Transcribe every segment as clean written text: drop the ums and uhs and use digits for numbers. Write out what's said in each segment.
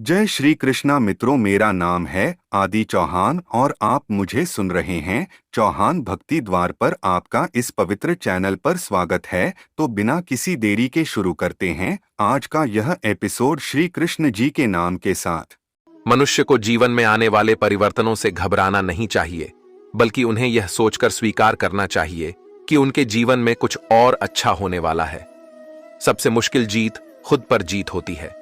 जय श्री कृष्णा मित्रों, मेरा नाम है आदि चौहान और आप मुझे सुन रहे हैं चौहान भक्ति द्वार पर। आपका इस पवित्र चैनल पर स्वागत है। तो बिना किसी देरी के शुरू करते हैं आज का यह एपिसोड श्री कृष्ण जी के नाम के साथ। मनुष्य को जीवन में आने वाले परिवर्तनों से घबराना नहीं चाहिए, बल्कि उन्हें यह सोचकर स्वीकार करना चाहिए कि उनके जीवन में कुछ और अच्छा होने वाला है। सबसे मुश्किल जीत खुद पर जीत होती है,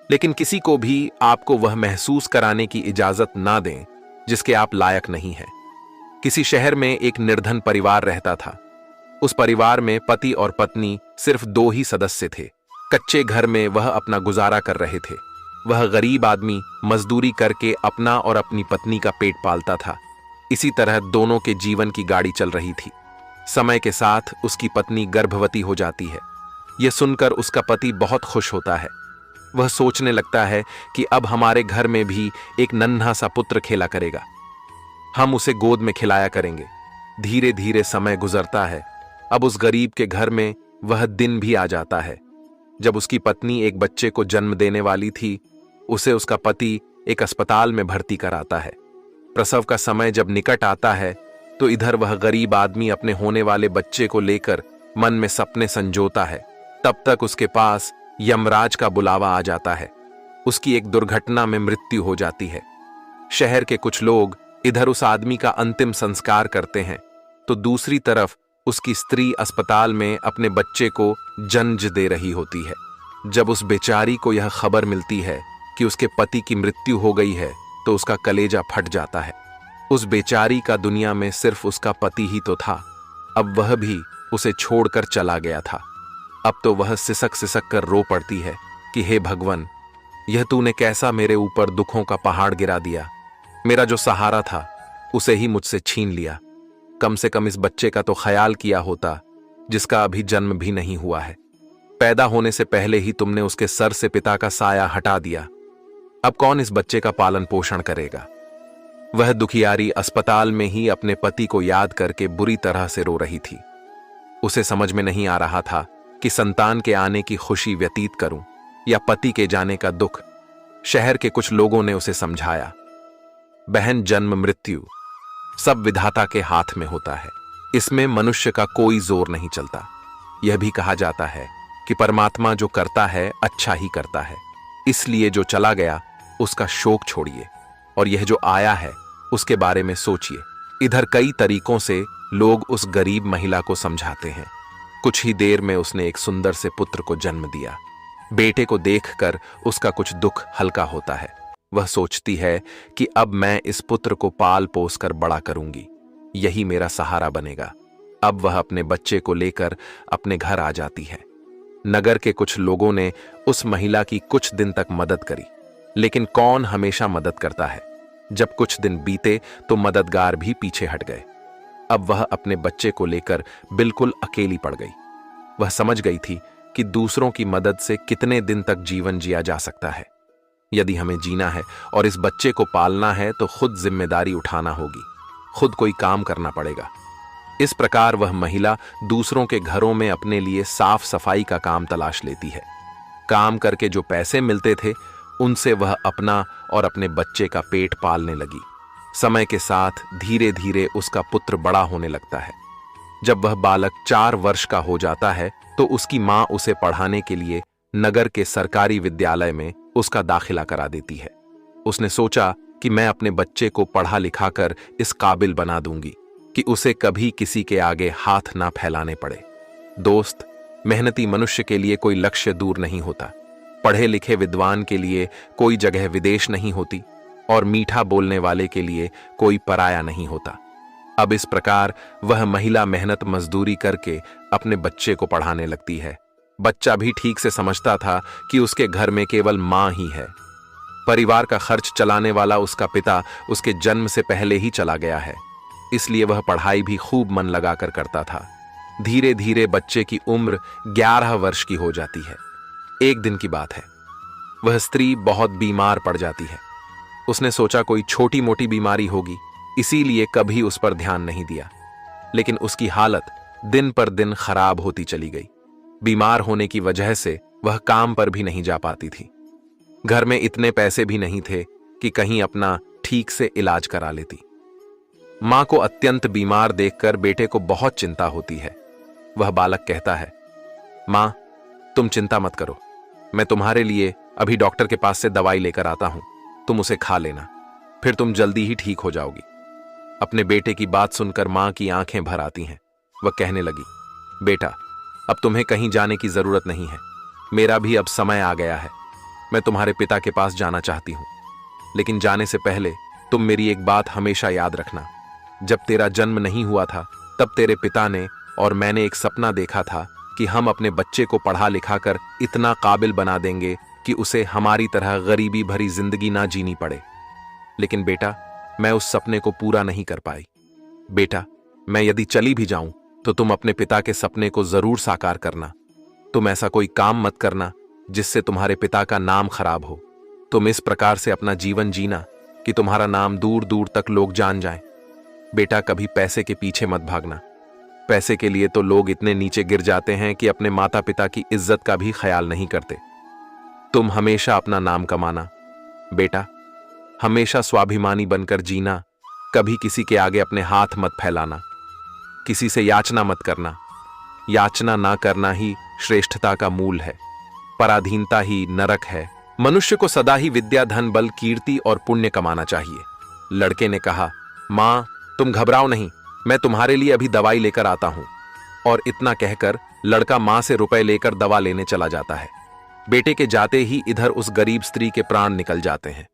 लेकिन किसी को भी आपको वह महसूस कराने की इजाजत ना दें जिसके आप लायक नहीं हैं। किसी शहर में एक निर्धन परिवार रहता था। उस परिवार में पति और पत्नी सिर्फ 2 ही सदस्य थे। कच्चे घर में वह अपना गुजारा कर रहे थे। वह गरीब आदमी मजदूरी करके अपना और अपनी पत्नी का पेट पालता था। इसी तरह दोनों के जीवन की गाड़ी चल रही थी। समय के साथ उसकी पत्नी गर्भवती हो जाती है। यह सुनकर उसका पति बहुत खुश होता है। वह सोचने लगता है कि अब हमारे घर में भी एक नन्हा सा पुत्र खेला करेगा, हम उसे गोद में खिलाया करेंगे। धीरे धीरे समय गुजरता है। अब उस गरीब के घर में वह दिन भी आ जाता है जब उसकी पत्नी एक बच्चे को जन्म देने वाली थी। उसे उसका पति एक अस्पताल में भर्ती कराता है। प्रसव का समय जब निकट आता है तो इधर वह गरीब आदमी अपने होने वाले बच्चे को लेकर मन में सपने संजोता है। तब तक उसके पास यमराज का बुलावा आ जाता है। उसकी एक दुर्घटना में मृत्यु हो जाती है। शहर के कुछ लोग इधर उस आदमी का अंतिम संस्कार करते हैं, तो दूसरी तरफ उसकी स्त्री अस्पताल में अपने बच्चे को जन्म दे रही होती है। जब उस बेचारी को यह खबर मिलती है कि उसके पति की मृत्यु हो गई है तो उसका कलेजा फट जाता है। उस बेचारी का दुनिया में सिर्फ उसका पति ही तो था। अब वह भी उसे छोड़कर चला गया था। अब तो वह सिसक सिसक कर रो पड़ती है कि हे भगवान, यह तूने कैसा मेरे ऊपर दुखों का पहाड़ गिरा दिया। मेरा जो सहारा था उसे ही मुझसे छीन लिया। कम से कम इस बच्चे का तो ख्याल किया होता जिसका अभी जन्म भी नहीं हुआ है। पैदा होने से पहले ही तुमने उसके सर से पिता का साया हटा दिया। अब कौन इस बच्चे का पालन पोषण करेगा। वह दुखियारी अस्पताल में ही अपने पति को याद करके बुरी तरह से रो रही थी। उसे समझ में नहीं आ रहा था कि संतान के आने की खुशी व्यतीत करूं या पति के जाने का दुख। शहर के कुछ लोगों ने उसे समझाया, बहन, जन्म मृत्यु सब विधाता के हाथ में होता है, इसमें मनुष्य का कोई जोर नहीं चलता। यह भी कहा जाता है कि परमात्मा जो करता है अच्छा ही करता है, इसलिए जो चला गया उसका शोक छोड़िए और यह जो आया है उसके बारे में सोचिए। इधर कई तरीकों से लोग उस गरीब महिला को समझाते हैं। कुछ ही देर में उसने एक सुंदर से पुत्र को जन्म दिया। बेटे को देखकर उसका कुछ दुख हल्का होता है। वह सोचती है कि अब मैं इस पुत्र को पाल पोस कर बड़ा करूंगी, यही मेरा सहारा बनेगा। अब वह अपने बच्चे को लेकर अपने घर आ जाती है। नगर के कुछ लोगों ने उस महिला की कुछ दिन तक मदद करी, लेकिन कौन हमेशा मदद करता है। जब कुछ दिन बीते तो मददगार भी पीछे हट गए। अब वह अपने बच्चे को लेकर बिल्कुल अकेली पड़ गई। वह समझ गई थी कि दूसरों की मदद से कितने दिन तक जीवन जिया जा सकता है। यदि हमें जीना है और इस बच्चे को पालना है तो खुद जिम्मेदारी उठाना होगी, खुद कोई काम करना पड़ेगा। इस प्रकार वह महिला दूसरों के घरों में अपने लिए साफ सफाई का काम तलाश लेती है। काम करके जो पैसे मिलते थे उनसे वह अपना और अपने बच्चे का पेट पालने लगी। समय के साथ धीरे धीरे उसका पुत्र बड़ा होने लगता है। जब वह बालक 4 वर्ष का हो जाता है तो उसकी मां उसे पढ़ाने के लिए नगर के सरकारी विद्यालय में उसका दाखिला करा देती है। उसने सोचा कि मैं अपने बच्चे को पढ़ा लिखाकर इस काबिल बना दूंगी कि उसे कभी किसी के आगे हाथ ना फैलाने पड़े। दोस्त, मेहनती मनुष्य के लिए कोई लक्ष्य दूर नहीं होता। पढ़े लिखे विद्वान के लिए कोई जगह विदेश नहीं होती और मीठा बोलने वाले के लिए कोई पराया नहीं होता। अब इस प्रकार वह महिला मेहनत मजदूरी करके अपने बच्चे को पढ़ाने लगती है। बच्चा भी ठीक से समझता था कि उसके घर में केवल मां ही है। परिवार का खर्च चलाने वाला उसका पिता उसके जन्म से पहले ही चला गया है, इसलिए वह पढ़ाई भी खूब मन लगाकर करता था। धीरे धीरे बच्चे की उम्र 11 वर्ष की हो जाती है। एक दिन की बात है, वह स्त्री बहुत बीमार पड़ जाती है। उसने सोचा कोई छोटी मोटी बीमारी होगी, इसीलिए कभी उस पर ध्यान नहीं दिया, लेकिन उसकी हालत दिन पर दिन खराब होती चली गई। बीमार होने की वजह से वह काम पर भी नहीं जा पाती थी। घर में इतने पैसे भी नहीं थे कि कहीं अपना ठीक से इलाज करा लेती। मां को अत्यंत बीमार देखकर बेटे को बहुत चिंता होती है। वह बालक कहता है, मां, तुम चिंता मत करो, मैं तुम्हारे लिए अभी डॉक्टर के पास से दवाई लेकर आता हूं, तुम उसे खा लेना, फिर तुम जल्दी ही ठीक हो जाओगी। अपने बेटे की बात सुनकर मां की आंखें भर आती हैं। वह कहने लगी, बेटा, अब तुम्हें कहीं जाने की जरूरत नहीं है, मेरा भी अब समय आ गया है। मैं तुम्हारे पिता के पास जाना चाहती हूं, लेकिन जाने से पहले तुम मेरी एक बात हमेशा याद रखना। जब तेरा जन्म नहीं हुआ था तब तेरे पिता ने और मैंने एक सपना देखा था कि हम अपने बच्चे को पढ़ा लिखा कर इतना काबिल बना देंगे कि उसे हमारी तरह गरीबी भरी जिंदगी ना जीनी पड़े। लेकिन बेटा, मैं उस सपने को पूरा नहीं कर पाई। बेटा, मैं यदि चली भी जाऊं तो तुम अपने पिता के सपने को जरूर साकार करना। तुम ऐसा कोई काम मत करना जिससे तुम्हारे पिता का नाम खराब हो। तुम इस प्रकार से अपना जीवन जीना कि तुम्हारा नाम दूर दूर तक लोग जान जाएं। बेटा, कभी पैसे के पीछे मत भागना। पैसे के लिए तो लोग इतने नीचे गिर जाते हैं कि अपने माता पिता की इज्जत का भी ख्याल नहीं करते। तुम हमेशा अपना नाम कमाना। बेटा, हमेशा स्वाभिमानी बनकर जीना, कभी किसी के आगे अपने हाथ मत फैलाना, किसी से याचना मत करना। याचना ना करना ही श्रेष्ठता का मूल है, पराधीनता ही नरक है। मनुष्य को सदा ही विद्या, धन, बल, कीर्ति और पुण्य कमाना चाहिए। लड़के ने कहा, मां, तुम घबराओ नहीं, मैं तुम्हारे लिए अभी दवाई लेकर आता हूं। और इतना कहकर लड़का मां से रुपए लेकर दवा लेने चला जाता है। बेटे के जाते ही इधर उस गरीब स्त्री के प्राण निकल जाते हैं।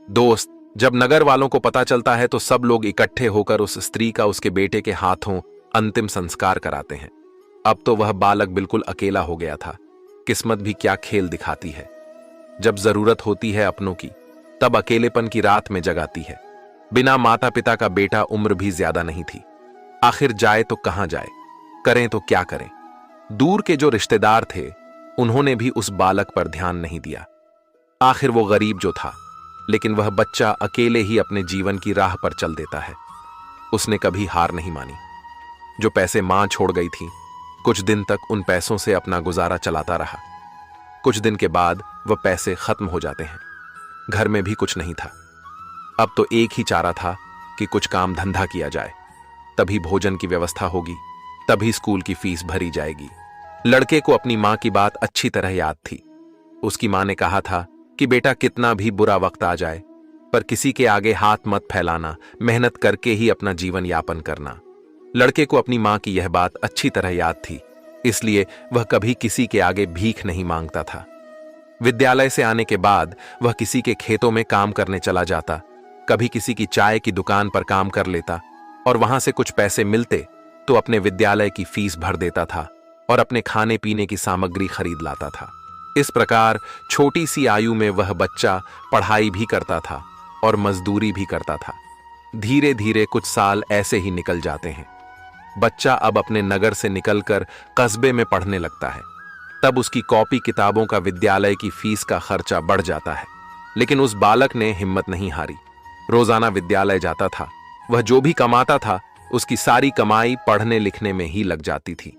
दोस्त, जब नगर वालों को पता चलता है तो सब लोग इकट्ठे होकर उस स्त्री का उसके बेटे के हाथों अंतिम संस्कार कराते हैं। अब तो वह बालक बिल्कुल अकेला हो गया था। किस्मत भी क्या खेल दिखाती है। जब जरूरत होती है अपनों की, तब अकेलेपन की रात में जगाती है। बिना माता पिता का बेटा उम्र भी ज्यादा नहीं थी। आखिर जाए तो कहां जाए, करें तो क्या करें। दूर के जो रिश्तेदार थे उन्होंने भी उस बालक पर ध्यान नहीं दिया। आखिर वो गरीब जो था, लेकिन वह बच्चा अकेले ही अपने जीवन की राह पर चल देता है। उसने कभी हार नहीं मानी। जो पैसे मां छोड़ गई थी, कुछ दिन तक उन पैसों से अपना गुजारा चलाता रहा। कुछ दिन के बाद वह पैसे खत्म हो जाते हैं। घर में भी कुछ नहीं था। अब तो एक ही चारा था कि कुछ काम धंधा किया जाए, तभी भोजन की व्यवस्था होगी, तभी स्कूल की फीस भरी जाएगी। लड़के को अपनी मां की बात अच्छी तरह याद थी। उसकी मां ने कहा था कि बेटा, कितना भी बुरा वक्त आ जाए पर किसी के आगे हाथ मत फैलाना, मेहनत करके ही अपना जीवन यापन करना। लड़के को अपनी मां की यह बात अच्छी तरह याद थी, इसलिए वह कभी किसी के आगे भीख नहीं मांगता था। विद्यालय से आने के बाद वह किसी के खेतों में काम करने चला जाता, कभी किसी की चाय की दुकान पर काम कर लेता और वहां से कुछ पैसे मिलते तो अपने विद्यालय की फीस भर देता था और अपने खाने पीने की सामग्री खरीद लाता था। इस प्रकार छोटी सी आयु में वह बच्चा पढ़ाई भी करता था और मजदूरी भी करता था। धीरे धीरे कुछ साल ऐसे ही निकल जाते हैं। बच्चा अब अपने नगर से निकलकर कस्बे में पढ़ने लगता है। तब उसकी कॉपी किताबों का विद्यालय की फीस का खर्चा बढ़ जाता है। लेकिन उस बालक ने हिम्मत नहीं हारी। रोजाना विद्यालय जाता था। वह जो भी कमाता था उसकी सारी कमाई पढ़ने लिखने में ही लग जाती थी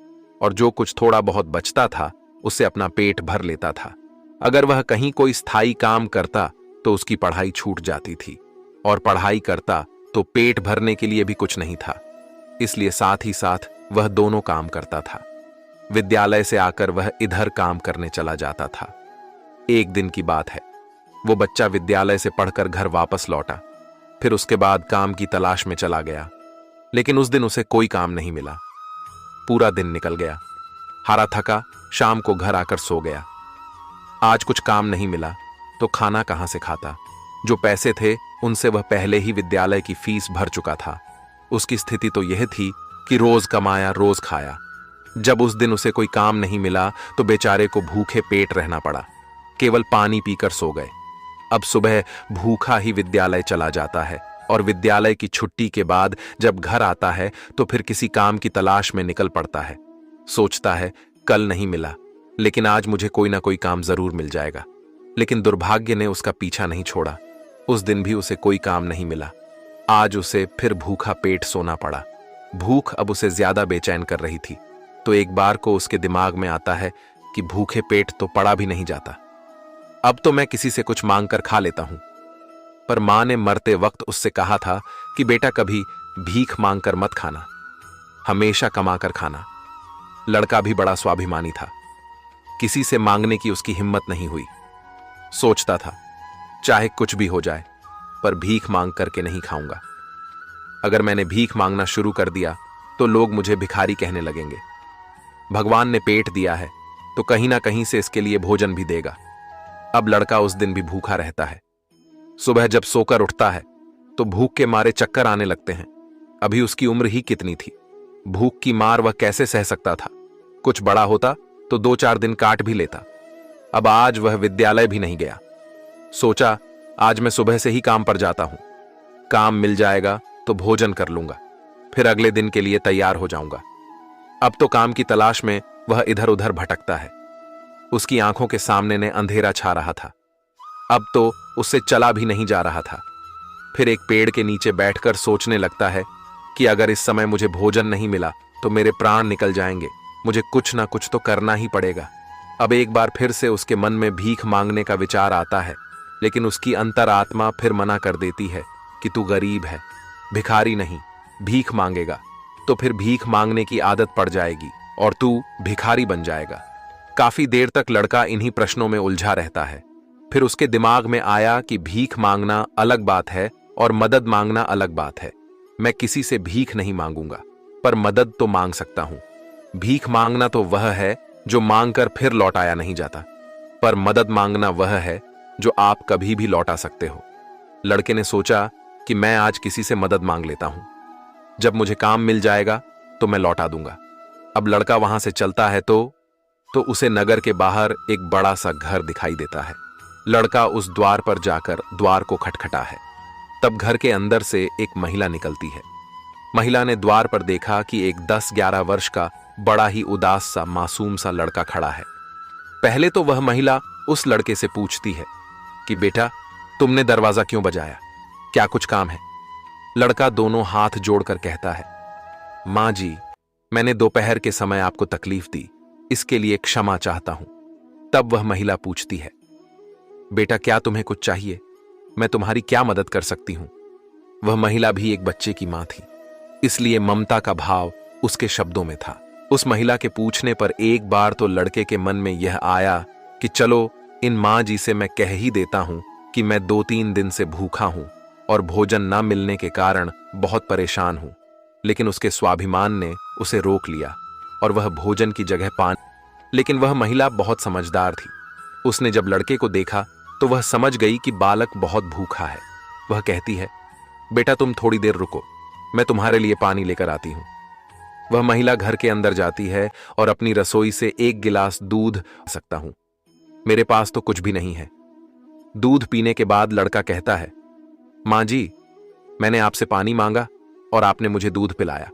और जो कुछ थोड़ा बहुत बचता था उससे अपना पेट भर लेता था। अगर वह कहीं कोई स्थायी काम करता तो उसकी पढ़ाई छूट जाती थी और पढ़ाई करता तो पेट भरने के लिए भी कुछ नहीं था। इसलिए साथ ही साथ वह दोनों काम करता था। विद्यालय से आकर वह इधर काम करने चला जाता था। एक दिन की बात है, वो बच्चा विद्यालय से पढ़कर घर वापस लौटा। फिर उसके बाद काम की तलाश में चला गया, लेकिन उस दिन उसे कोई काम नहीं मिला। पूरा दिन निकल गया। हारा थका शाम को घर आकर सो गया। आज कुछ काम नहीं मिला तो खाना कहां से खाता। जो पैसे थे उनसे वह पहले ही विद्यालय की फीस भर चुका था। उसकी स्थिति तो यह थी कि रोज कमाया रोज खाया। जब उस दिन उसे कोई काम नहीं मिला तो बेचारे को भूखे पेट रहना पड़ा। केवल पानी पीकर सो गए। अब सुबह भूखा ही विद्यालय चला जाता है और विद्यालय की छुट्टी के बाद जब घर आता है तो फिर किसी काम की तलाश में निकल पड़ता है। सोचता है कल नहीं मिला, लेकिन आज मुझे कोई ना कोई काम जरूर मिल जाएगा। लेकिन दुर्भाग्य ने उसका पीछा नहीं छोड़ा। उस दिन भी उसे कोई काम नहीं मिला। आज उसे फिर भूखा पेट सोना पड़ा। भूख अब उसे ज्यादा बेचैन कर रही थी। तो एक बार को उसके दिमाग में आता है कि भूखे पेट तो पड़ा भी नहीं जाता। अब तो मैं किसी से कुछ मांग कर खा लेता हूं। पर मां ने मरते वक्त उससे कहा था कि बेटा कभी भीख मांग कर मत खाना, हमेशा कमा कर खाना। लड़का भी बड़ा स्वाभिमानी था, किसी से मांगने की उसकी हिम्मत नहीं हुई। सोचता था चाहे कुछ भी हो जाए पर भीख मांग करके नहीं खाऊंगा। अगर मैंने भीख मांगना शुरू कर दिया तो लोग मुझे भिखारी कहने लगेंगे। भगवान ने पेट दिया है तो कहीं ना कहीं से इसके लिए भोजन भी देगा। अब लड़का उस दिन भी भूखा रहता है। सुबह जब सोकर उठता है तो भूख के मारे चक्कर आने लगते हैं। अभी उसकी उम्र ही कितनी थी, भूख की मार वह कैसे सह सकता था। कुछ बड़ा होता तो 2-4 दिन काट भी लेता। अब आज वह विद्यालय भी नहीं गया। सोचा आज मैं सुबह से ही काम पर जाता हूं, काम मिल जाएगा तो भोजन कर लूंगा, फिर अगले दिन के लिए तैयार हो जाऊंगा। अब तो काम की तलाश में वह इधर उधर भटकता है। उसकी आंखों के सामने ने अंधेरा छा रहा था। अब तो उससे चला भी नहीं जा रहा था। फिर एक पेड़ के नीचे बैठकर सोचने लगता है कि अगर इस समय मुझे भोजन नहीं मिला तो मेरे प्राण निकल जाएंगे, मुझे कुछ ना कुछ तो करना ही पड़ेगा। अब एक बार फिर से उसके मन में भीख मांगने का विचार आता है, लेकिन उसकी अंतरात्मा फिर मना कर देती है कि तू गरीब है, भिखारी नहीं, भीख मांगेगा तो फिर भीख मांगने की आदत पड़ जाएगी और तू भिखारी बन जाएगा। काफी देर तक लड़का इन्हीं प्रश्नों में उलझा रहता है। फिर उसके दिमाग में आया कि भीख मांगना अलग बात है और मदद मांगना अलग बात है। मैं किसी से भीख नहीं मांगूंगा, पर मदद तो मांग सकता हूं। भीख मांगना तो वह है जो मांगकर फिर लौटाया नहीं जाता, पर मदद मांगना वह है जो आप कभी भी लौटा सकते हो। लड़के ने सोचा कि मैं आज किसी से मदद मांग लेता हूं, जब मुझे काम मिल जाएगा तो मैं लौटा दूंगा। अब लड़का वहां से चलता है तो उसे नगर के बाहर एक बड़ा सा घर दिखाई देता है। लड़का उस द्वार पर जाकर द्वार को खटखटा है। तब घर के अंदर से एक महिला निकलती है। महिला ने द्वार पर देखा कि एक 10-11 वर्ष का बड़ा ही उदास सा मासूम सा लड़का खड़ा है। पहले तो वह महिला उस लड़के से पूछती है कि बेटा तुमने दरवाजा क्यों बजाया, क्या कुछ काम है? लड़का दोनों हाथ जोड़कर कहता है, मां जी, मैंने दोपहर के समय आपको तकलीफ दी, इसके लिए क्षमा चाहता हूं। तब वह महिला पूछती है, बेटा क्या तुम्हें कुछ चाहिए? मैं तुम्हारी क्या मदद कर सकती हूं? वह महिला भी एक बच्चे की मां थी, इसलिए ममता का भाव उसके शब्दों में था। उस महिला के पूछने पर एक बार तो लड़के के मन में यह आया कि चलो इन मां जी से मैं कह ही देता हूं कि मैं 2-3 दिन से भूखा हूं और भोजन न मिलने के कारण बहुत परेशान हूं। लेकिन उसके स्वाभिमान ने उसे रोक लिया और वह भोजन की जगह पान। लेकिन वह महिला बहुत समझदार थी। उसने जब लड़के को देखा तो वह समझ गई कि बालक बहुत भूखा है। वह कहती है, बेटा तुम थोड़ी देर रुको, मैं तुम्हारे लिए पानी लेकर आती हूं। वह महिला घर के अंदर जाती है और अपनी रसोई से 1 गिलास दूध सकता हूं, मेरे पास तो कुछ भी नहीं है। दूध पीने के बाद लड़का कहता है, मां जी, मैंने आपसे पानी मांगा और आपने मुझे दूध पिलाया,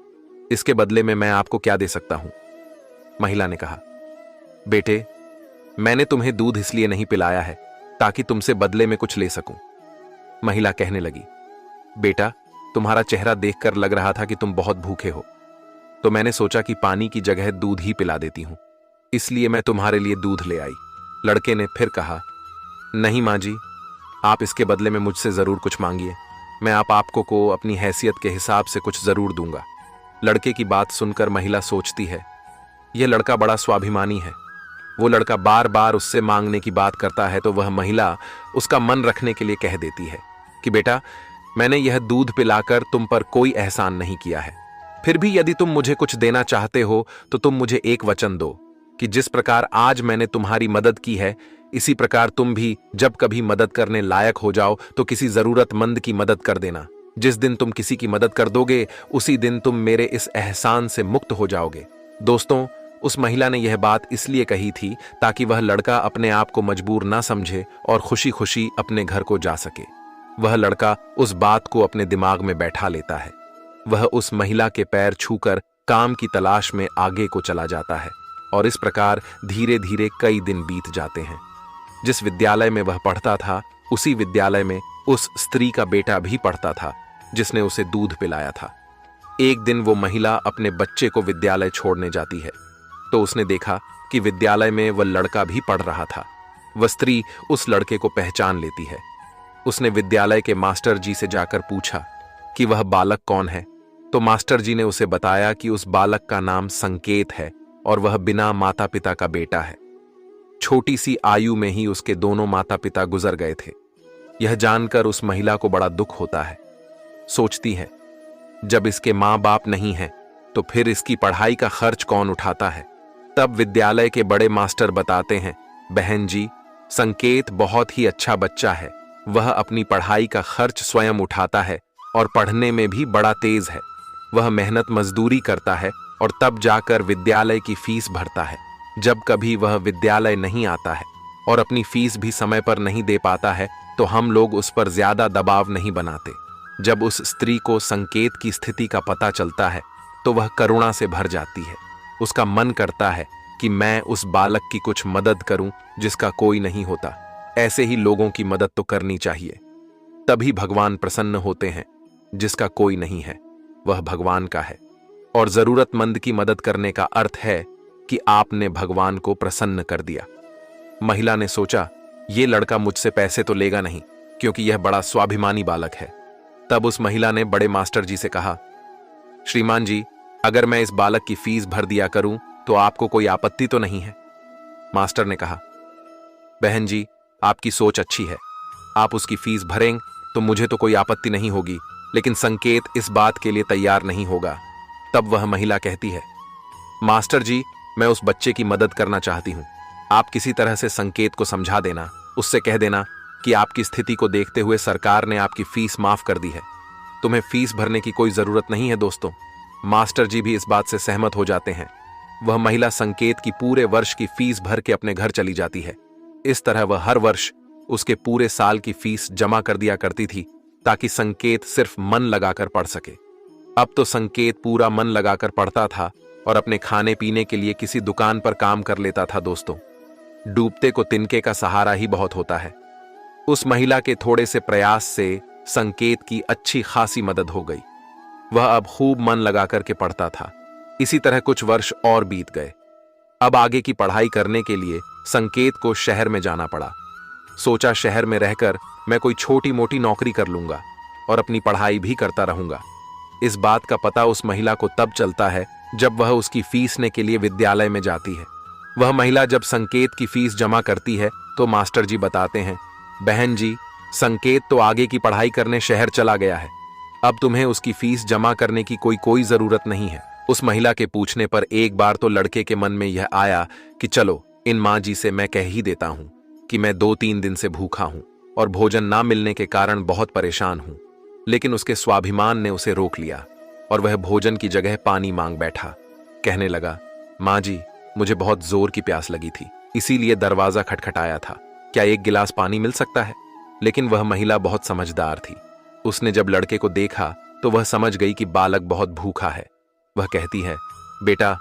इसके बदले में मैं आपको क्या दे सकता हूं? महिला ने कहा, बेटे मैंने तुम्हें दूध इसलिए नहीं पिलाया है ताकि तुमसे बदले में कुछ ले सकूं। महिला कहने लगी, बेटा तुम्हारा चेहरा देखकर लग रहा था कि तुम बहुत भूखे हो, तो मैंने सोचा कि पानी की जगह दूध ही पिला देती हूं, इसलिए मैं तुम्हारे लिए दूध ले आई। लड़के ने फिर कहा, नहीं मां जी, आप इसके बदले में मुझसे जरूर कुछ मांगिए, मैं आपको को अपनी हैसियत के हिसाब से कुछ जरूर दूंगा। लड़के की बात सुनकर महिला सोचती है, यह लड़का बड़ा स्वाभिमानी है। वो लड़का बार बार उससे मांगने की बात करता है तो वह महिला उसका मन रखने के लिए कह देती है कि बेटा मैंने यह दूध पिलाकर तुम पर कोई एहसान नहीं किया है, फिर भी यदि तुम मुझे कुछ देना चाहते हो तो तुम मुझे एक वचन दो कि जिस प्रकार आज मैंने तुम्हारी मदद की है, इसी प्रकार तुम भी जब कभी मदद करने लायक हो जाओ तो किसी जरूरतमंद की मदद कर देना। जिस दिन तुम किसी की मदद कर दोगे उसी दिन तुम मेरे इस एहसान से मुक्त हो जाओगे। दोस्तों, उस महिला ने यह बात इसलिए कही थी ताकि वह लड़का अपने आप को मजबूर ना समझे और खुशी खुशी अपने घर को जा सके। वह लड़का उस बात को अपने दिमाग में बैठा लेता है। वह उस महिला के पैर छूकर काम की तलाश में आगे को चला जाता है और इस प्रकार धीरे धीरे कई दिन बीत जाते हैं। जिस विद्यालय में वह पढ़ता था उसी विद्यालय में उस स्त्री का बेटा भी पढ़ता था जिसने उसे दूध पिलाया था। एक दिन वो महिला अपने बच्चे को विद्यालय छोड़ने जाती है तो उसने देखा कि विद्यालय में वह लड़का भी पढ़ रहा था। वह स्त्री उस लड़के को पहचान लेती है। उसने विद्यालय के मास्टर जी से जाकर पूछा कि वह बालक कौन है, तो मास्टर जी ने उसे बताया कि उस बालक का नाम संकेत है और वह बिना माता पिता का बेटा है। छोटी सी आयु में ही उसके दोनों माता पिता गुजर गए थे। यह जानकर उस महिला को बड़ा दुख होता है। सोचती है, जब इसके माँ बाप नहीं हैं, तो फिर इसकी पढ़ाई का खर्च कौन उठाता है। तब विद्यालय के बड़े मास्टर बताते हैं, बहन जी, संकेत बहुत ही अच्छा बच्चा है। वह अपनी पढ़ाई का खर्च स्वयं उठाता है और पढ़ने में भी बड़ा तेज है। वह मेहनत मजदूरी करता है और तब जाकर विद्यालय की फीस भरता है। जब कभी वह विद्यालय नहीं आता है और अपनी फीस भी समय पर नहीं दे पाता है, तो हम लोग उस पर ज्यादा दबाव नहीं बनाते। जब उस स्त्री को संकेत की स्थिति का पता चलता है, तो वह करुणा से भर जाती है। उसका मन करता है कि मैं उस बालक की कुछ मदद करूं जिसका कोई नहीं होता। ऐसे ही लोगों की मदद तो करनी चाहिए, तभी भगवान प्रसन्न होते हैं। जिसका कोई नहीं है वह भगवान का है, और जरूरतमंद की मदद करने का अर्थ है कि आपने भगवान को प्रसन्न कर दिया। महिला ने सोचा, ये लड़का मुझसे पैसे तो लेगा नहीं, क्योंकि यह बड़ा स्वाभिमानी बालक है। तब उस महिला ने बड़े मास्टर जी से कहा, श्रीमान जी, अगर मैं इस बालक की फीस भर दिया करूं तो आपको कोई आपत्ति तो नहीं है। मास्टर ने कहा, बहन जी, आपकी सोच अच्छी है, आप उसकी फीस भरें तो मुझे तो कोई आपत्ति नहीं होगी, लेकिन संकेत इस बात के लिए तैयार नहीं होगा। तब वह महिला कहती है, मास्टर जी, मैं उस बच्चे की मदद करना चाहती हूं। आप किसी तरह से संकेत को समझा देना, उससे कह देना कि आपकी स्थिति को देखते हुए सरकार ने आपकी फीस माफ कर दी है। तुम्हें फीस भरने की कोई जरूरत नहीं है। दोस्तों, मास्टर जी भी इस बात से सहमत हो जाते हैं। वह महिला संकेत की पूरे वर्ष की फीस भर के अपने घर चली जाती है। इस तरह वह हर वर्ष उसके पूरे साल की फीस जमा कर दिया करती थी, ताकि संकेत सिर्फ मन लगाकर पढ़ सके। अब तो संकेत पूरा मन लगाकर पढ़ता था और अपने खाने पीने के लिए किसी दुकान पर काम कर लेता था। दोस्तों, डूबते को तिनके का सहारा ही बहुत होता है। उस महिला के थोड़े से प्रयास से संकेत की अच्छी खासी मदद हो गई। वह अब खूब मन लगाकर के पढ़ता था। इसी तरह कुछ वर्ष और बीत गए। अब आगे की पढ़ाई करने के लिए संकेत को शहर में जाना पड़ा। सोचा, शहर में रहकर मैं कोई छोटी मोटी नौकरी कर लूंगा और अपनी पढ़ाई भी करता रहूंगा। इस बात का पता उस महिला को तब चलता है जब वह उसकी फीसने के लिए विद्यालय में जाती है। वह महिला जब संकेत की फीस जमा करती है तो मास्टर जी बताते हैं, बहन जी, संकेत तो आगे की पढ़ाई करने शहर चला गया है। अब तुम्हें उसकी फीस जमा करने की कोई जरूरत नहीं है। उस महिला के पूछने पर एक बार तो लड़के के मन में यह आया कि चलो इन माँ जी से मैं कह ही देता हूं कि मैं 2-3 दिन से भूखा हूं और भोजन ना मिलने के कारण बहुत परेशान हूं। लेकिन उसके स्वाभिमान ने उसे रोक लिया और वह भोजन की जगह पानी मांग बैठा। कहने लगा, माँ जी, मुझे बहुत जोर की प्यास लगी थी, इसीलिए दरवाजा खटखटाया था। क्या एक गिलास पानी मिल सकता है? लेकिन वह महिला बहुत समझदार थी। उसने जब लड़के को देखा तो वह समझ गई कि बालक बहुत भूखा है। वह कहती है, बेटा,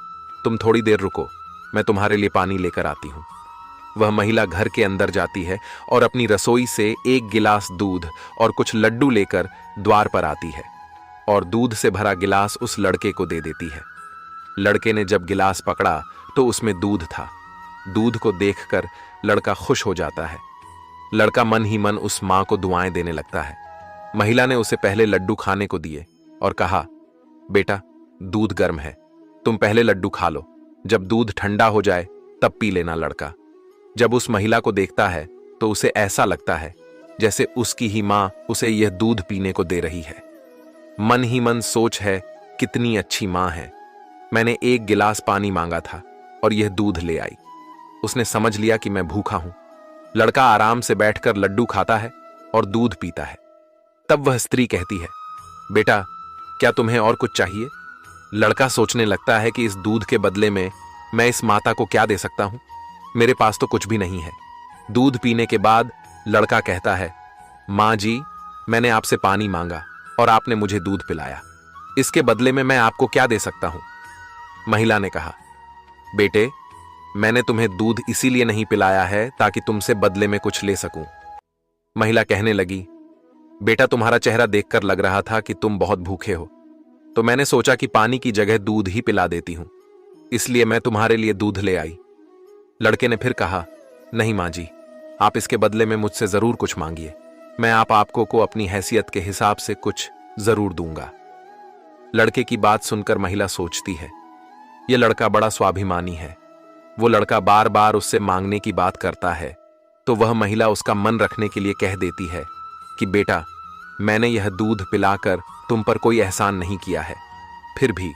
तुम थोड़ी देर रुको, मैं तुम्हारे लिए पानी लेकर आती हूं। वह महिला घर के अंदर जाती है और अपनी रसोई से एक गिलास दूध और कुछ लड्डू लेकर द्वार पर आती है और दूध से भरा गिलास उस लड़के को दे देती है। लड़के ने जब गिलास पकड़ा तो उसमें दूध था। दूध को देखकर लड़का खुश हो जाता है। लड़का मन ही मन उस मां को दुआएं देने लगता है। महिला ने उसे पहले लड्डू खाने को दिए और कहा, बेटा, दूध गर्म है, तुम पहले लड्डू खा लो, जब दूध ठंडा हो जाए तब पी लेना। लड़का जब उस महिला को देखता है तो उसे ऐसा लगता है जैसे उसकी ही मां उसे यह दूध पीने को दे रही है। मन ही मन सोच है, कितनी अच्छी मां है, मैंने एक गिलास पानी मांगा था और यह दूध ले आई। उसने समझ लिया कि मैं भूखा हूं। लड़का आराम से बैठकर लड्डू खाता है और दूध पीता है। तब वह स्त्री कहती है, बेटा, क्या तुम्हें और कुछ चाहिए? लड़का सोचने लगता है कि इस दूध के बदले में मैं इस माता को क्या दे सकता हूं? मेरे पास तो कुछ भी नहीं है। दूध पीने के बाद लड़का कहता है, मां जी, मैंने आपसे पानी मांगा और आपने मुझे दूध पिलाया, इसके बदले में मैं आपको क्या दे सकता हूं? महिला ने कहा, बेटे, मैंने तुम्हें दूध इसीलिए नहीं पिलाया है ताकि तुमसे बदले में कुछ ले सकूं। महिला कहने लगी, बेटा, तुम्हारा चेहरा देखकर लग रहा था कि तुम बहुत भूखे हो, तो मैंने सोचा कि पानी की जगह दूध ही पिला देती हूं, इसलिए मैं तुम्हारे लिए दूध ले आई। लड़के ने फिर कहा, नहीं मां जी, आप इसके बदले में मुझसे जरूर कुछ मांगिए। मैं आपको को अपनी हैसियत के हिसाब से कुछ जरूर दूंगा। लड़के की बात सुनकर महिला सोचती है, यह लड़का बड़ा स्वाभिमानी है। वो लड़का बार बार उससे मांगने की बात करता है तो वह महिला उसका मन रखने के लिए कह देती है कि बेटा, मैंने यह दूध पिलाकर तुम पर कोई एहसान नहीं किया है। फिर भी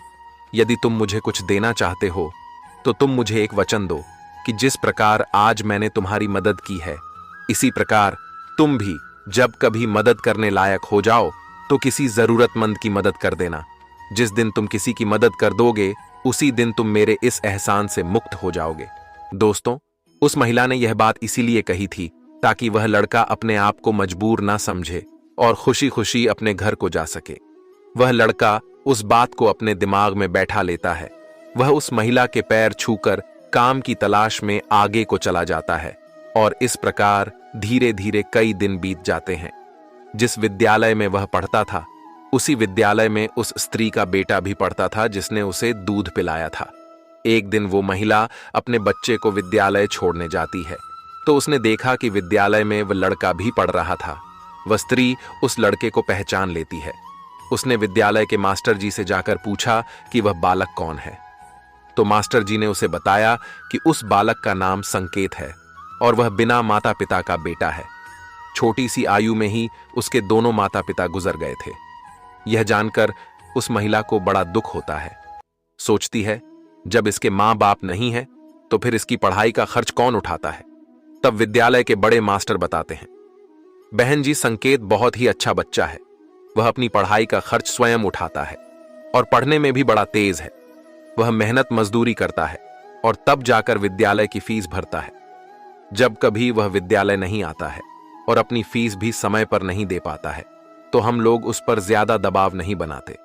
यदि तुम मुझे कुछ देना चाहते हो तो तुम मुझे एक वचन दो कि जिस प्रकार आज मैंने तुम्हारी मदद की है, इसी प्रकार तुम भी जब कभी मदद करने लायक हो जाओ तो किसी जरूरतमंद की मदद कर देना। जिस दिन तुम किसी की मदद कर दोगे उसी दिन तुम मेरे इस एहसान से मुक्त हो जाओगे। दोस्तों, उस महिला ने यह बात इसीलिए कही थी ताकि वह लड़का अपने आप को मजबूर ना समझे और खुशी खुशी अपने घर को जा सके। वह लड़का उस बात को अपने दिमाग में बैठा लेता है। वह उस महिला के पैर छूकर काम की तलाश में आगे को चला जाता है और इस प्रकार धीरे धीरे कई दिन बीत जाते हैं। जिस विद्यालय में वह पढ़ता था उसी विद्यालय में उस स्त्री का बेटा भी पढ़ता था जिसने उसे दूध पिलाया था। एक दिन वो महिला अपने बच्चे को विद्यालय छोड़ने जाती है तो उसने देखा कि विद्यालय में वह लड़का भी पढ़ रहा था। वह स्त्री उस लड़के को पहचान लेती है। उसने विद्यालय के मास्टर जी से जाकर पूछा कि वह बालक कौन है। तो मास्टर जी ने उसे बताया कि उस बालक का नाम संकेत है और वह बिना माता पिता का बेटा है। छोटी सी आयु में ही उसके दोनों माता पिता गुजर गए थे। यह जानकर उस महिला को बड़ा दुख होता है। सोचती है, जब इसके मां बाप नहीं है तो फिर इसकी पढ़ाई का खर्च कौन उठाता है। तब विद्यालय के बड़े मास्टर बताते हैं, बहन जी, संकेत बहुत ही अच्छा बच्चा है। वह अपनी पढ़ाई का खर्च स्वयं उठाता है और पढ़ने में भी बड़ा तेज है। वह मेहनत मजदूरी करता है और तब जाकर विद्यालय की फीस भरता है। जब कभी वह विद्यालय नहीं आता है और अपनी फीस भी समय पर नहीं दे पाता है तो हम लोग उस पर ज्यादा दबाव नहीं बनाते।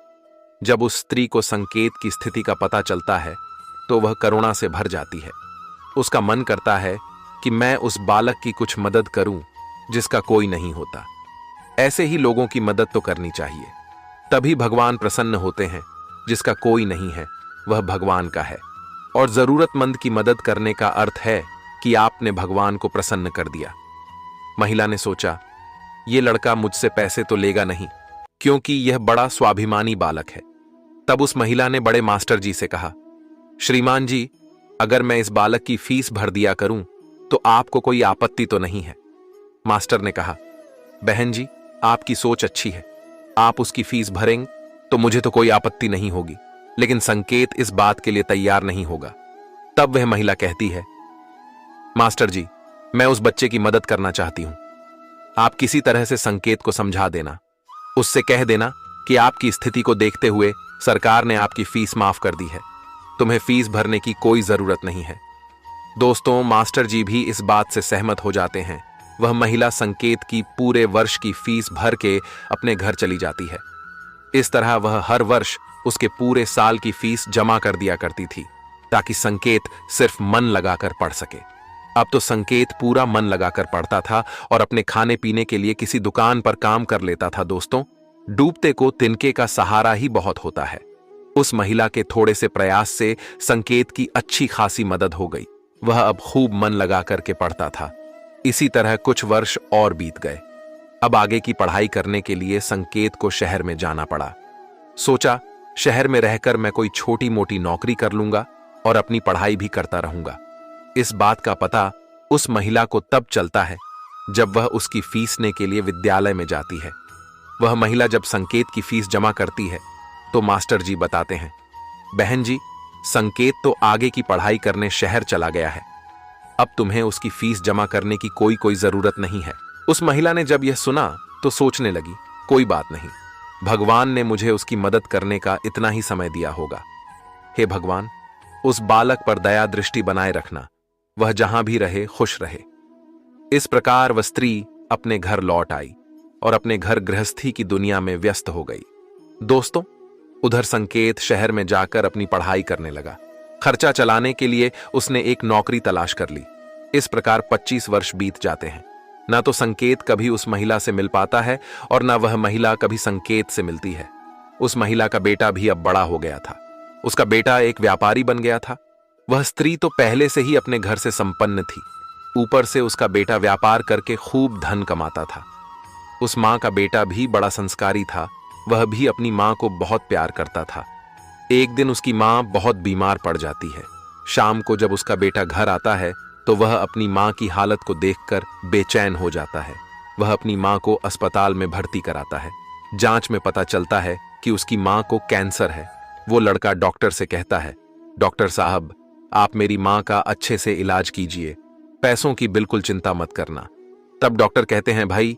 जब उस स्त्री को संकेत की स्थिति का पता चलता है तो वह करुणा से भर जाती है। उसका मन करता है कि मैं उस बालक की कुछ मदद करूं जिसका कोई नहीं होता। ऐसे ही लोगों की मदद तो करनी चाहिए, तभी भगवान प्रसन्न होते हैं। जिसका कोई नहीं है वह भगवान का है और जरूरतमंद की मदद करने का अर्थ है कि आपने भगवान को प्रसन्न कर दिया। महिला ने सोचा, ये लड़का मुझसे पैसे तो लेगा नहीं क्योंकि यह बड़ा स्वाभिमानी बालक है। तब उस महिला ने बड़े मास्टर जी से कहा, श्रीमान जी, अगर मैं इस बालक की फीस भर दिया करूं तो आपको कोई आपत्ति तो नहीं है। मास्टर ने कहा, बहन जी, आपकी सोच अच्छी है। आप उसकी फीस भरेंगे तो मुझे तो कोई आपत्ति नहीं होगी, लेकिन संकेत इस बात के लिए तैयार नहीं होगा। तब वह महिला कहती है, मास्टर जी, मैं उस बच्चे की मदद करना चाहती हूं। आप किसी तरह से संकेत को समझा देना। उससे कह देना कि आपकी स्थिति को देखते हुए सरकार ने आपकी फीस माफ कर दी है। तुम्हें फीस भरने की कोई जरूरत नहीं है। दोस्तों, मास्टर जी भी इस बात से सहमत हो जाते हैं। वह महिला संकेत की पूरे वर्ष की फीस भर के अपने घर चली जाती है। इस तरह वह हर वर्ष उसके पूरे साल की फीस जमा कर दिया करती थी ताकि संकेत सिर्फ मन लगाकर पढ़ सके। अब तो संकेत पूरा मन लगाकर पढ़ता था और अपने खाने पीने के लिए किसी दुकान पर काम कर लेता था। दोस्तों, डूबते को तिनके का सहारा ही बहुत होता है। उस महिला के थोड़े से प्रयास से संकेत की अच्छी खासी मदद हो गई। वह अब खूब मन लगा करके पढ़ता था। इसी तरह कुछ वर्ष और बीत गए। अब आगे की पढ़ाई करने के लिए संकेत को शहर में जाना पड़ा। सोचा, शहर में रहकर मैं कोई छोटी मोटी नौकरी कर लूंगा और अपनी पढ़ाई भी करता रहूंगा। इस बात का पता उस महिला को तब चलता है जब वह उसकी फीसने के लिए विद्यालय में जाती है। वह महिला जब संकेत की फीस जमा करती है तो मास्टर जी बताते हैं, बहन जी, संकेत तो आगे की पढ़ाई करने शहर चला गया है। अब तुम्हें उसकी फीस जमा करने की कोई जरूरत नहीं है। उस महिला ने जब यह सुना तो सोचने लगी, कोई बात नहीं, भगवान ने मुझे उसकी मदद करने का इतना ही समय दिया होगा। हे भगवान, उस बालक पर दया दृष्टि बनाए रखना, वह जहां भी रहे खुश रहे। इस प्रकार वह स्त्री अपने घर लौट आई और अपने घर गृहस्थी की दुनिया में व्यस्त हो गई। दोस्तों, उधर संकेत शहर में जाकर अपनी पढ़ाई करने लगा। खर्चा चलाने के लिए उसने एक नौकरी तलाश कर ली। इस प्रकार 25 वर्ष बीत जाते हैं। ना तो संकेत कभी उस महिला से मिल पाता है और ना वह महिला कभी संकेत से मिलती है। उस महिला का बेटा भी अब बड़ा हो गया था। उसका बेटा एक व्यापारी बन गया था। वह स्त्री तो पहले से ही अपने घर से संपन्न थी। ऊपर से उसका बेटा व्यापार करके खूब धन कमाता था। उस माँ का बेटा भी बड़ा संस्कारी था, वह भी अपनी माँ को बहुत प्यार करता था। एक दिन उसकी माँ बहुत बीमार पड़ जाती है। शाम को जब उसका बेटा घर आता है तो वह अपनी माँ की हालत को देखकर बेचैन हो जाता है। वह अपनी माँ को अस्पताल में भर्ती कराता है। जांच में पता चलता है कि उसकी माँ को कैंसर है। वो लड़का डॉक्टर से कहता है, डॉक्टर साहब, आप मेरी माँ का अच्छे से इलाज कीजिए, पैसों की बिल्कुल चिंता मत करना। तब डॉक्टर कहते हैं, भाई,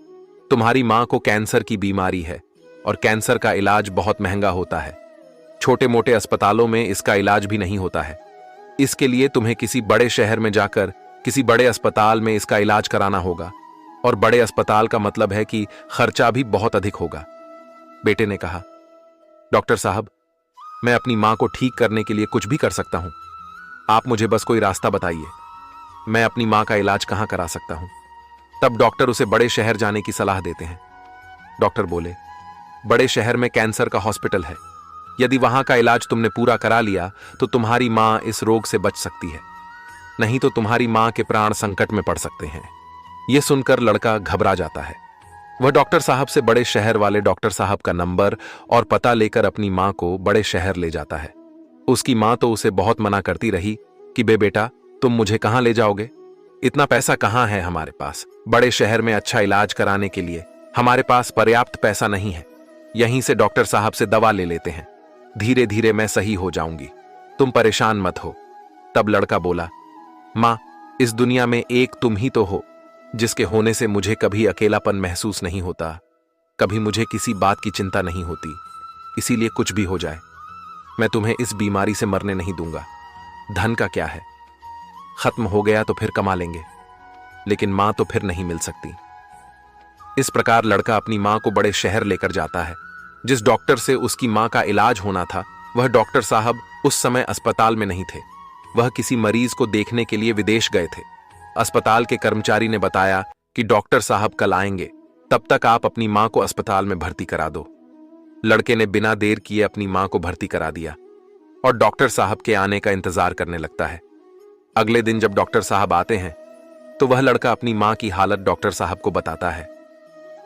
तुम्हारी माँ को कैंसर की बीमारी है और कैंसर का इलाज बहुत महंगा होता है। छोटे मोटे अस्पतालों में इसका इलाज भी नहीं होता है। इसके लिए तुम्हें किसी बड़े शहर में जाकर किसी बड़े अस्पताल में इसका इलाज कराना होगा, और बड़े अस्पताल का मतलब है कि खर्चा भी बहुत अधिक होगा। बेटे ने कहा, डॉक्टर साहब, मैं अपनी मां को ठीक करने के लिए कुछ भी कर सकता हूं। आप मुझे बस कोई रास्ता बताइए, मैं अपनी मां का इलाज कहां करा सकता हूं। तब डॉक्टर उसे बड़े शहर जाने की सलाह देते हैं। डॉक्टर बोले, बड़े शहर में कैंसर का हॉस्पिटल है। यदि वहां का इलाज तुमने पूरा करा लिया तो तुम्हारी मां इस रोग से बच सकती है, नहीं तो तुम्हारी मां के प्राण संकट में पड़ सकते हैं। यह सुनकर लड़का घबरा जाता है। वह डॉक्टर साहब से बड़े शहर वाले डॉक्टर साहब का नंबर और पता लेकर अपनी मां को बड़े शहर ले जाता है। उसकी मां तो उसे बहुत मना करती रही कि बेटा, तुम मुझे कहां ले जाओगे, इतना पैसा कहां है हमारे पास, बड़े शहर में अच्छा इलाज कराने के लिए हमारे पास पर्याप्त पैसा नहीं है। यहीं से डॉक्टर साहब से दवा ले लेते हैं, धीरे धीरे मैं सही हो जाऊंगी, तुम परेशान मत हो। तब लड़का बोला, मां, इस दुनिया में एक तुम ही तो हो जिसके होने से मुझे कभी अकेलापन महसूस नहीं होता, कभी मुझे किसी बात की चिंता नहीं होती। इसीलिए कुछ भी हो जाए, मैं तुम्हें इस बीमारी से मरने नहीं दूंगा। धन का क्या है, खत्म हो गया तो फिर कमा लेंगे, लेकिन मां तो फिर नहीं मिल सकती। इस प्रकार लड़का अपनी मां को बड़े शहर लेकर जाता है। जिस डॉक्टर से उसकी मां का इलाज होना था, वह डॉक्टर साहब उस समय अस्पताल में नहीं थे। वह किसी मरीज को देखने के लिए विदेश गए थे। अस्पताल के कर्मचारी ने बताया कि डॉक्टर साहब कल आएंगे, तब तक आप अपनी मां को अस्पताल में भर्ती करा दो। लड़के ने बिना देर किए अपनी मां को भर्ती करा दिया और डॉक्टर साहब के आने का इंतजार करने लगता है। अगले दिन जब डॉक्टर साहब आते हैं तो वह लड़का अपनी मां की हालत डॉक्टर साहब को बताता है।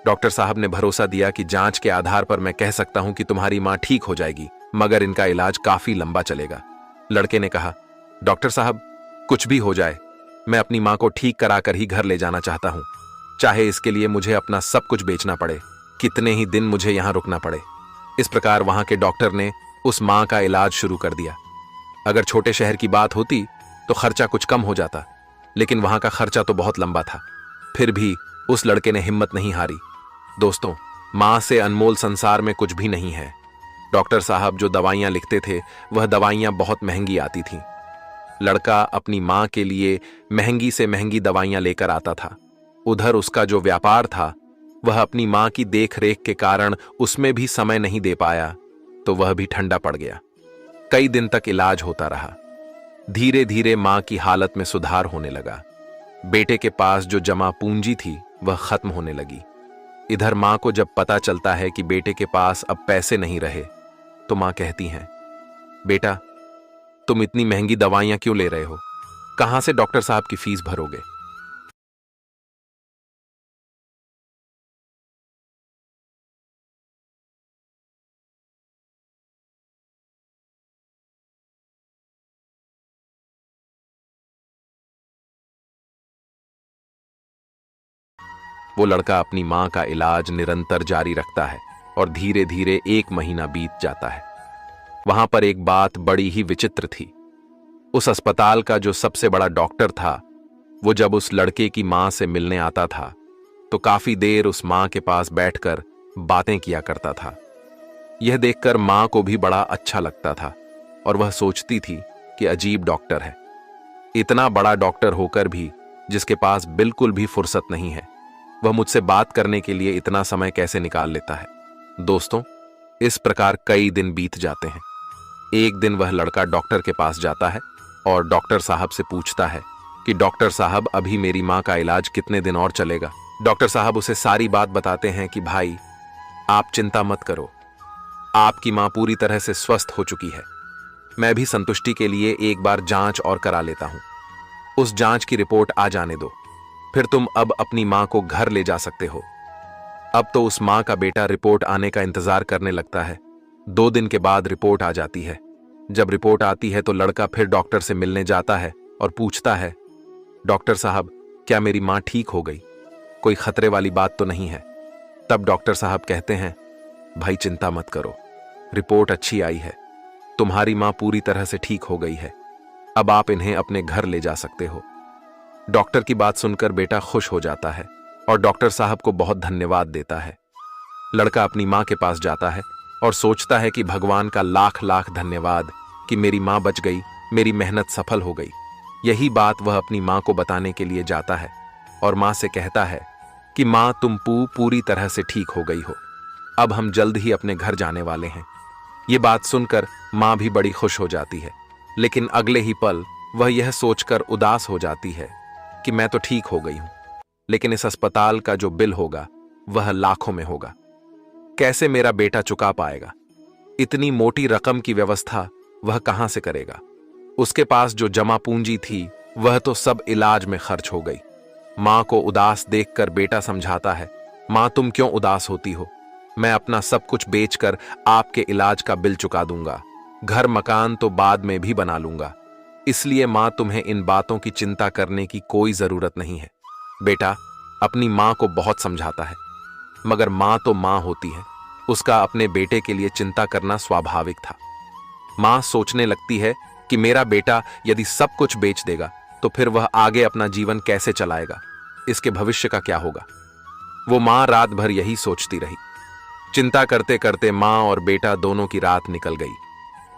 डॉक्टर साहब ने भरोसा दिया कि जांच के आधार पर मैं कह सकता हूं कि तुम्हारी मां ठीक हो जाएगी, मगर इनका इलाज काफी लंबा चलेगा। लड़के ने कहा, डॉक्टर साहब, कुछ भी हो जाए, मैं अपनी मां को ठीक कराकर ही घर ले जाना चाहता हूं, चाहे इसके लिए मुझे अपना सब कुछ बेचना पड़े, कितने ही दिन मुझे यहां रुकना पड़े। इस प्रकार वहां के डॉक्टर ने उस मां का इलाज शुरू कर दिया। अगर छोटे शहर की बात होती तो खर्चा कुछ कम हो जाता, लेकिन वहां का खर्चा तो बहुत लंबा था। फिर भी उस लड़के ने हिम्मत नहीं हारी। दोस्तों, मां से अनमोल संसार में कुछ भी नहीं है। डॉक्टर साहब जो दवाइयां लिखते थे वह दवाइयां बहुत महंगी आती थीं। लड़का अपनी मां के लिए महंगी से महंगी दवाइयां लेकर आता था। उधर उसका जो व्यापार था वह अपनी मां की देख रेख के कारण उसमें भी समय नहीं दे पाया, तो वह भी ठंडा पड़ गया। कई दिन तक इलाज होता रहा। धीरे धीरे मां की हालत में सुधार होने लगा। बेटे के पास जो जमा पूंजी थी वह खत्म होने लगी। इधर मां को जब पता चलता है कि बेटे के पास अब पैसे नहीं रहे तो मां कहती हैं, बेटा, तुम इतनी महंगी दवाइयां क्यों ले रहे हो, कहां से डॉक्टर साहब की फीस भरोगे। वो लड़का अपनी मां का इलाज निरंतर जारी रखता है और धीरे धीरे 1 महीना बीत जाता है। वहां पर एक बात बड़ी ही विचित्र थी। उस अस्पताल का जो सबसे बड़ा डॉक्टर था, वो जब उस लड़के की मां से मिलने आता था तो काफी देर उस मां के पास बैठकर बातें किया करता था। यह देखकर मां को भी बड़ा अच्छा लगता था और वह सोचती थी कि अजीब डॉक्टर है। इतना बड़ा डॉक्टर होकर भी जिसके पास बिल्कुल भी फुर्सत नहीं है, वह मुझसे बात करने के लिए इतना समय कैसे निकाल लेता है। दोस्तों, इस प्रकार कई दिन बीत जाते हैं। एक दिन वह लड़का डॉक्टर के पास जाता है और डॉक्टर साहब से पूछता है कि डॉक्टर साहब, अभी मेरी मां का इलाज कितने दिन और चलेगा। डॉक्टर साहब उसे सारी बात बताते हैं कि भाई, आप चिंता मत करो, आपकी मां पूरी तरह से स्वस्थ हो चुकी है। मैं भी संतुष्टि के लिए एक बार जांच और करा लेता हूं। उस जांच की रिपोर्ट आ जाने दो, फिर तुम अब अपनी मां को घर ले जा सकते हो। अब तो उस मां का बेटा रिपोर्ट आने का इंतजार करने लगता है। 2 दिन के बाद रिपोर्ट आ जाती है। जब रिपोर्ट आती है तो लड़का फिर डॉक्टर से मिलने जाता है और पूछता है, डॉक्टर साहब, क्या मेरी मां ठीक हो गई? कोई खतरे वाली बात तो नहीं है? तब डॉक्टर साहब कहते हैं, भाई चिंता मत करो, रिपोर्ट अच्छी आई है, तुम्हारी मां पूरी तरह से ठीक हो गई है, अब आप इन्हें अपने घर ले जा सकते हो। डॉक्टर की बात सुनकर बेटा खुश हो जाता है और डॉक्टर साहब को बहुत धन्यवाद देता है। लड़का अपनी मां के पास जाता है और सोचता है कि भगवान का लाख लाख धन्यवाद कि मेरी मां बच गई, मेरी मेहनत सफल हो गई। यही बात वह अपनी मां को बताने के लिए जाता है और मां से कहता है कि मां, तुम पूरी तरह से ठीक हो गई हो, अब हम जल्द ही अपने घर जाने वाले हैं। ये बात सुनकर मां भी बड़ी खुश हो जाती है, लेकिन अगले ही पल वह यह सोचकर उदास हो जाती है कि मैं तो ठीक हो गई हूं, लेकिन इस अस्पताल का जो बिल होगा वह लाखों में होगा। कैसे मेरा बेटा चुका पाएगा? इतनी मोटी रकम की व्यवस्था वह कहां से करेगा? उसके पास जो जमा पूंजी थी वह तो सब इलाज में खर्च हो गई। मां को उदास देखकर बेटा समझाता है, मां तुम क्यों उदास होती हो? मैं अपना सब कुछ बेचकर आपके इलाज का बिल चुका दूंगा, घर मकान तो बाद में भी बना लूंगा, इसलिए मां तुम्हें इन बातों की चिंता करने की कोई जरूरत नहीं है। बेटा अपनी मां को बहुत समझाता है, मगर मां तो मां होती है, उसका अपने बेटे के लिए चिंता करना स्वाभाविक था। मां सोचने लगती है कि मेरा बेटा यदि सब कुछ बेच देगा तो फिर वह आगे अपना जीवन कैसे चलाएगा, इसके भविष्य का क्या होगा? वो मां रात भर यही सोचती रही। चिंता करते करते मां और बेटा दोनों की रात निकल गई।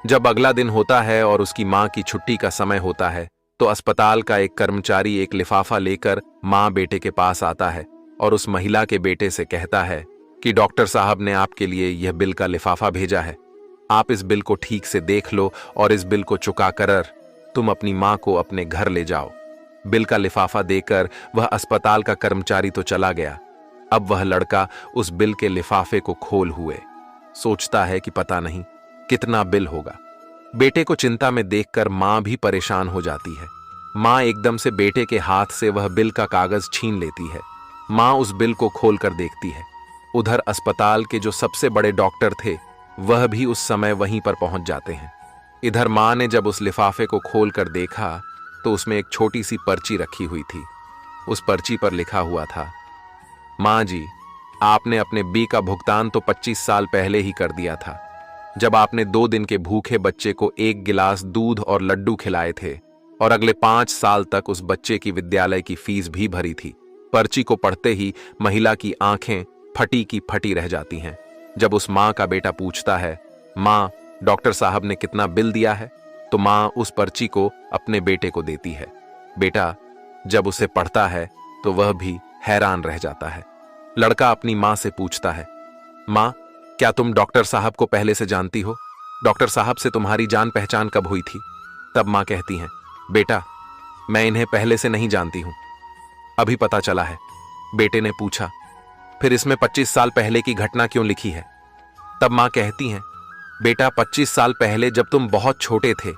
जब अगला दिन होता है और उसकी मां की छुट्टी का समय होता है तो अस्पताल का एक कर्मचारी एक लिफाफा लेकर मां बेटे के पास आता है और उस महिला के बेटे से कहता है कि डॉक्टर साहब ने आपके लिए यह बिल का लिफाफा भेजा है, आप इस बिल को ठीक से देख लो और इस बिल को चुका कर तुम अपनी मां को अपने घर ले जाओ। बिल का लिफाफा देकर वह अस्पताल का कर्मचारी तो चला गया। अब वह लड़का उस बिल के लिफाफे को खोल हुए सोचता है कि पता नहीं कितना बिल होगा। बेटे को चिंता में देखकर मां भी परेशान हो जाती है। मां एकदम से बेटे के हाथ से वह बिल का कागज छीन लेती है। मां उस बिल को खोलकर देखती है। उधर अस्पताल के जो सबसे बड़े डॉक्टर थे वह भी उस समय वहीं पर पहुंच जाते हैं। इधर मां ने जब उस लिफाफे को खोलकर देखा तो उसमें एक छोटी सी पर्ची रखी हुई थी। उस पर्ची पर लिखा हुआ था, मां जी, आपने अपने बी का भुगतान तो 25 साल पहले ही कर दिया था, जब आपने 2 दिन के भूखे बच्चे को 1 गिलास दूध और लड्डू खिलाए थे और अगले 5 साल तक उस बच्चे की विद्यालय की फीस भी भरी थी। पर्ची को पढ़ते ही महिला की आंखें फटी की फटी रह जाती हैं। जब उस मां का बेटा पूछता है, मां, डॉक्टर साहब ने कितना बिल दिया है? तो मां उस पर्ची को अपने बेटे को देती है। बेटा जब उसे पढ़ता है तो वह भी हैरान रह जाता है। लड़का अपनी मां से पूछता है, मां, क्या तुम डॉक्टर साहब को पहले से जानती हो? डॉक्टर साहब से तुम्हारी जान पहचान कब हुई थी? तब मां कहती हैं, बेटा मैं इन्हें पहले से नहीं जानती हूं, अभी पता चला है। बेटे ने पूछा, फिर इसमें 25 साल पहले की घटना क्यों लिखी है? तब मां कहती हैं, बेटा 25 साल पहले जब तुम बहुत छोटे थे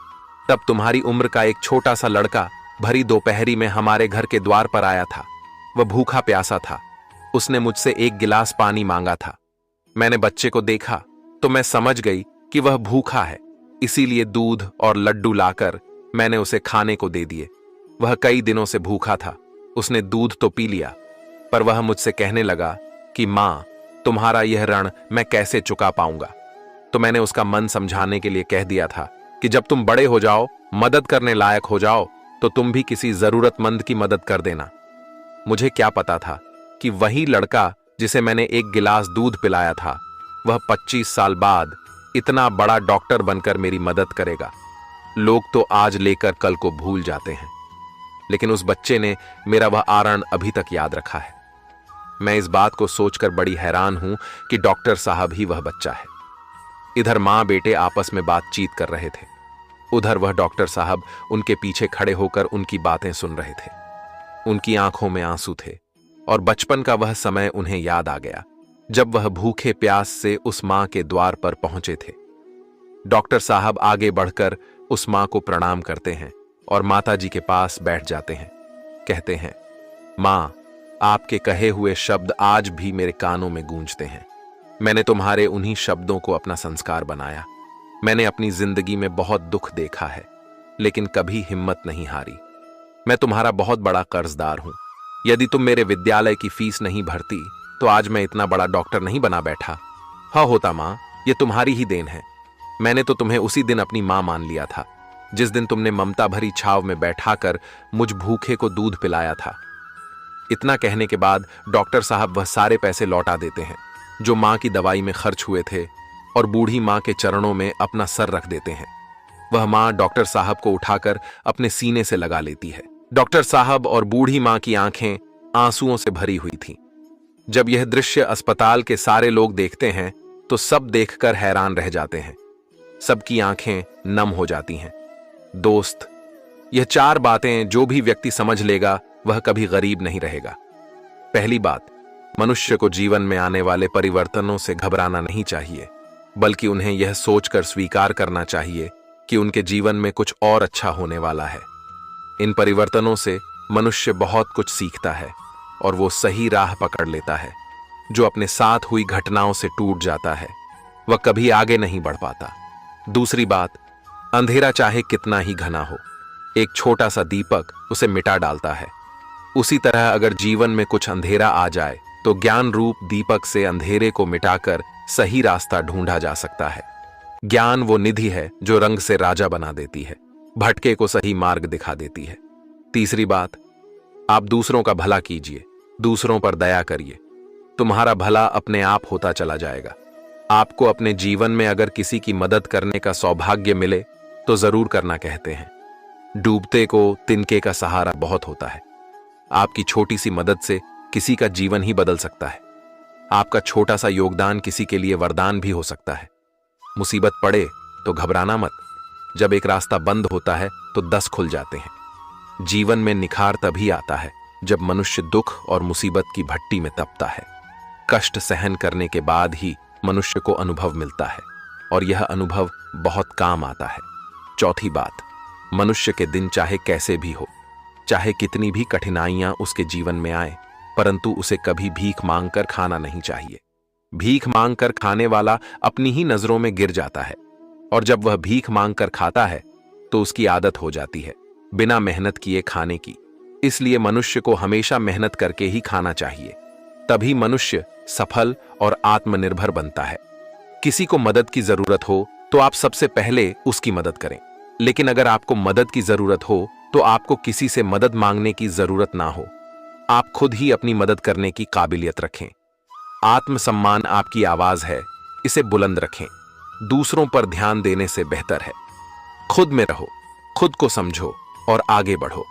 तब तुम्हारी उम्र का एक छोटा सा लड़का भरी दोपहरी में हमारे घर के द्वार पर आया था। वह भूखा प्यासा था। उसने मुझसे 1 गिलास पानी मांगा था। मैंने बच्चे को देखा तो मैं समझ गई कि वह भूखा है, इसीलिए दूध और लड्डू लाकर मैंने उसे खाने को दे दिए। वह कई दिनों से भूखा था। उसने दूध तो पी लिया, पर वह मुझसे कहने लगा कि मां, तुम्हारा यह ऋण मैं कैसे चुका पाऊंगा। तो मैंने उसका मन समझाने के लिए कह दिया था कि जब तुम बड़े हो जाओ, मदद करने लायक हो जाओ, तो तुम भी किसी जरूरतमंद की मदद कर देना। मुझे क्या पता था कि वही लड़का जिसे मैंने 1 गिलास दूध पिलाया था वह 25 साल बाद इतना बड़ा डॉक्टर बनकर मेरी मदद करेगा। लोग तो आज लेकर कल को भूल जाते हैं, लेकिन उस बच्चे ने मेरा वह आरण अभी तक याद रखा है। मैं इस बात को सोचकर बड़ी हैरान हूं कि डॉक्टर साहब ही वह बच्चा है। इधर मां बेटे आपस में बातचीत कर रहे थे, उधर वह डॉक्टर साहब उनके पीछे खड़े होकर उनकी बातें सुन रहे थे। उनकी आंखों में आंसू थे और बचपन का वह समय उन्हें याद आ गया जब वह भूखे प्यास से उस मां के द्वार पर पहुंचे थे। डॉक्टर साहब आगे बढ़कर उस मां को प्रणाम करते हैं और माताजी के पास बैठ जाते हैं। कहते हैं, माँ, आपके कहे हुए शब्द आज भी मेरे कानों में गूंजते हैं। मैंने तुम्हारे उन्हीं शब्दों को अपना संस्कार बनाया। मैंने अपनी जिंदगी में बहुत दुख देखा है, लेकिन कभी हिम्मत नहीं हारी। मैं तुम्हारा बहुत बड़ा कर्जदार हूं। यदि तुम मेरे विद्यालय की फीस नहीं भरती तो आज मैं इतना बड़ा डॉक्टर नहीं बना बैठा। हाँ होता माँ, ये तुम्हारी ही देन है। मैंने तो तुम्हें उसी दिन अपनी माँ मान लिया था, जिस दिन तुमने ममता भरी छाव में बैठाकर मुझ भूखे को दूध पिलाया था। इतना कहने के बाद डॉक्टर साहब वह सारे पैसे लौटा देते हैं जो माँ की दवाई में खर्च हुए थे, और बूढ़ी माँ के चरणों में अपना सर रख देते हैं। वह माँ डॉक्टर साहब को उठाकर अपने सीने से लगा लेती है। डॉक्टर साहब और बूढ़ी माँ की आंखें आंसुओं से भरी हुई थीं। जब यह दृश्य अस्पताल के सारे लोग देखते हैं तो सब देखकर हैरान रह जाते हैं। सबकी आंखें नम हो जाती हैं। दोस्त, यह 4 बातें जो भी व्यक्ति समझ लेगा वह कभी गरीब नहीं रहेगा। पहली बात, मनुष्य को जीवन में आने वाले परिवर्तनों से घबराना नहीं चाहिए, बल्कि उन्हें यह सोचकर स्वीकार करना चाहिए कि उनके जीवन में कुछ और अच्छा होने वाला है। इन परिवर्तनों से मनुष्य बहुत कुछ सीखता है और वो सही राह पकड़ लेता है। जो अपने साथ हुई घटनाओं से टूट जाता है वह कभी आगे नहीं बढ़ पाता। दूसरी बात, अंधेरा चाहे कितना ही घना हो, एक छोटा सा दीपक उसे मिटा डालता है। उसी तरह अगर जीवन में कुछ अंधेरा आ जाए तो ज्ञान रूप दीपक से अंधेरे को मिटाकर सही रास्ता ढूंढा जा सकता है। ज्ञान वो निधि है जो रंग से राजा बना देती है, भटके को सही मार्ग दिखा देती है। तीसरी बात, आप दूसरों का भला कीजिए, दूसरों पर दया करिए। तुम्हारा भला अपने आप होता चला जाएगा। आपको अपने जीवन में अगर किसी की मदद करने का सौभाग्य मिले तो जरूर करना। कहते हैं, डूबते को तिनके का सहारा बहुत होता है। आपकी छोटी सी मदद से किसी का जीवन ही बदल सकता है। आपका छोटा सा योगदान किसी के लिए वरदान भी हो सकता है। मुसीबत पड़े तो घबराना मत। जब एक रास्ता बंद होता है तो 10 खुल जाते हैं। जीवन में निखार तभी आता है जब मनुष्य दुख और मुसीबत की भट्टी में तपता है। कष्ट सहन करने के बाद ही मनुष्य को अनुभव मिलता है, और यह अनुभव बहुत काम आता है। चौथी बात, मनुष्य के दिन चाहे कैसे भी हो, चाहे कितनी भी कठिनाइयां उसके जीवन में आए, परंतु उसे कभी भीख मांगकर खाना नहीं चाहिए। भीख मांगकर खाने वाला अपनी ही नजरों में गिर जाता है, और जब वह भीख मांगकर खाता है तो उसकी आदत हो जाती है बिना मेहनत किए खाने की। इसलिए मनुष्य को हमेशा मेहनत करके ही खाना चाहिए, तभी मनुष्य सफल और आत्मनिर्भर बनता है। किसी को मदद की जरूरत हो तो आप सबसे पहले उसकी मदद करें, लेकिन अगर आपको मदद की जरूरत हो तो आपको किसी से मदद मांगने की जरूरत ना हो। आप खुद ही अपनी मदद करने की काबिलियत रखें। आत्मसम्मान आपकी आवाज है, इसे बुलंद रखें। दूसरों पर ध्यान देने से बेहतर है खुद में रहो, खुद को समझो और आगे बढ़ो।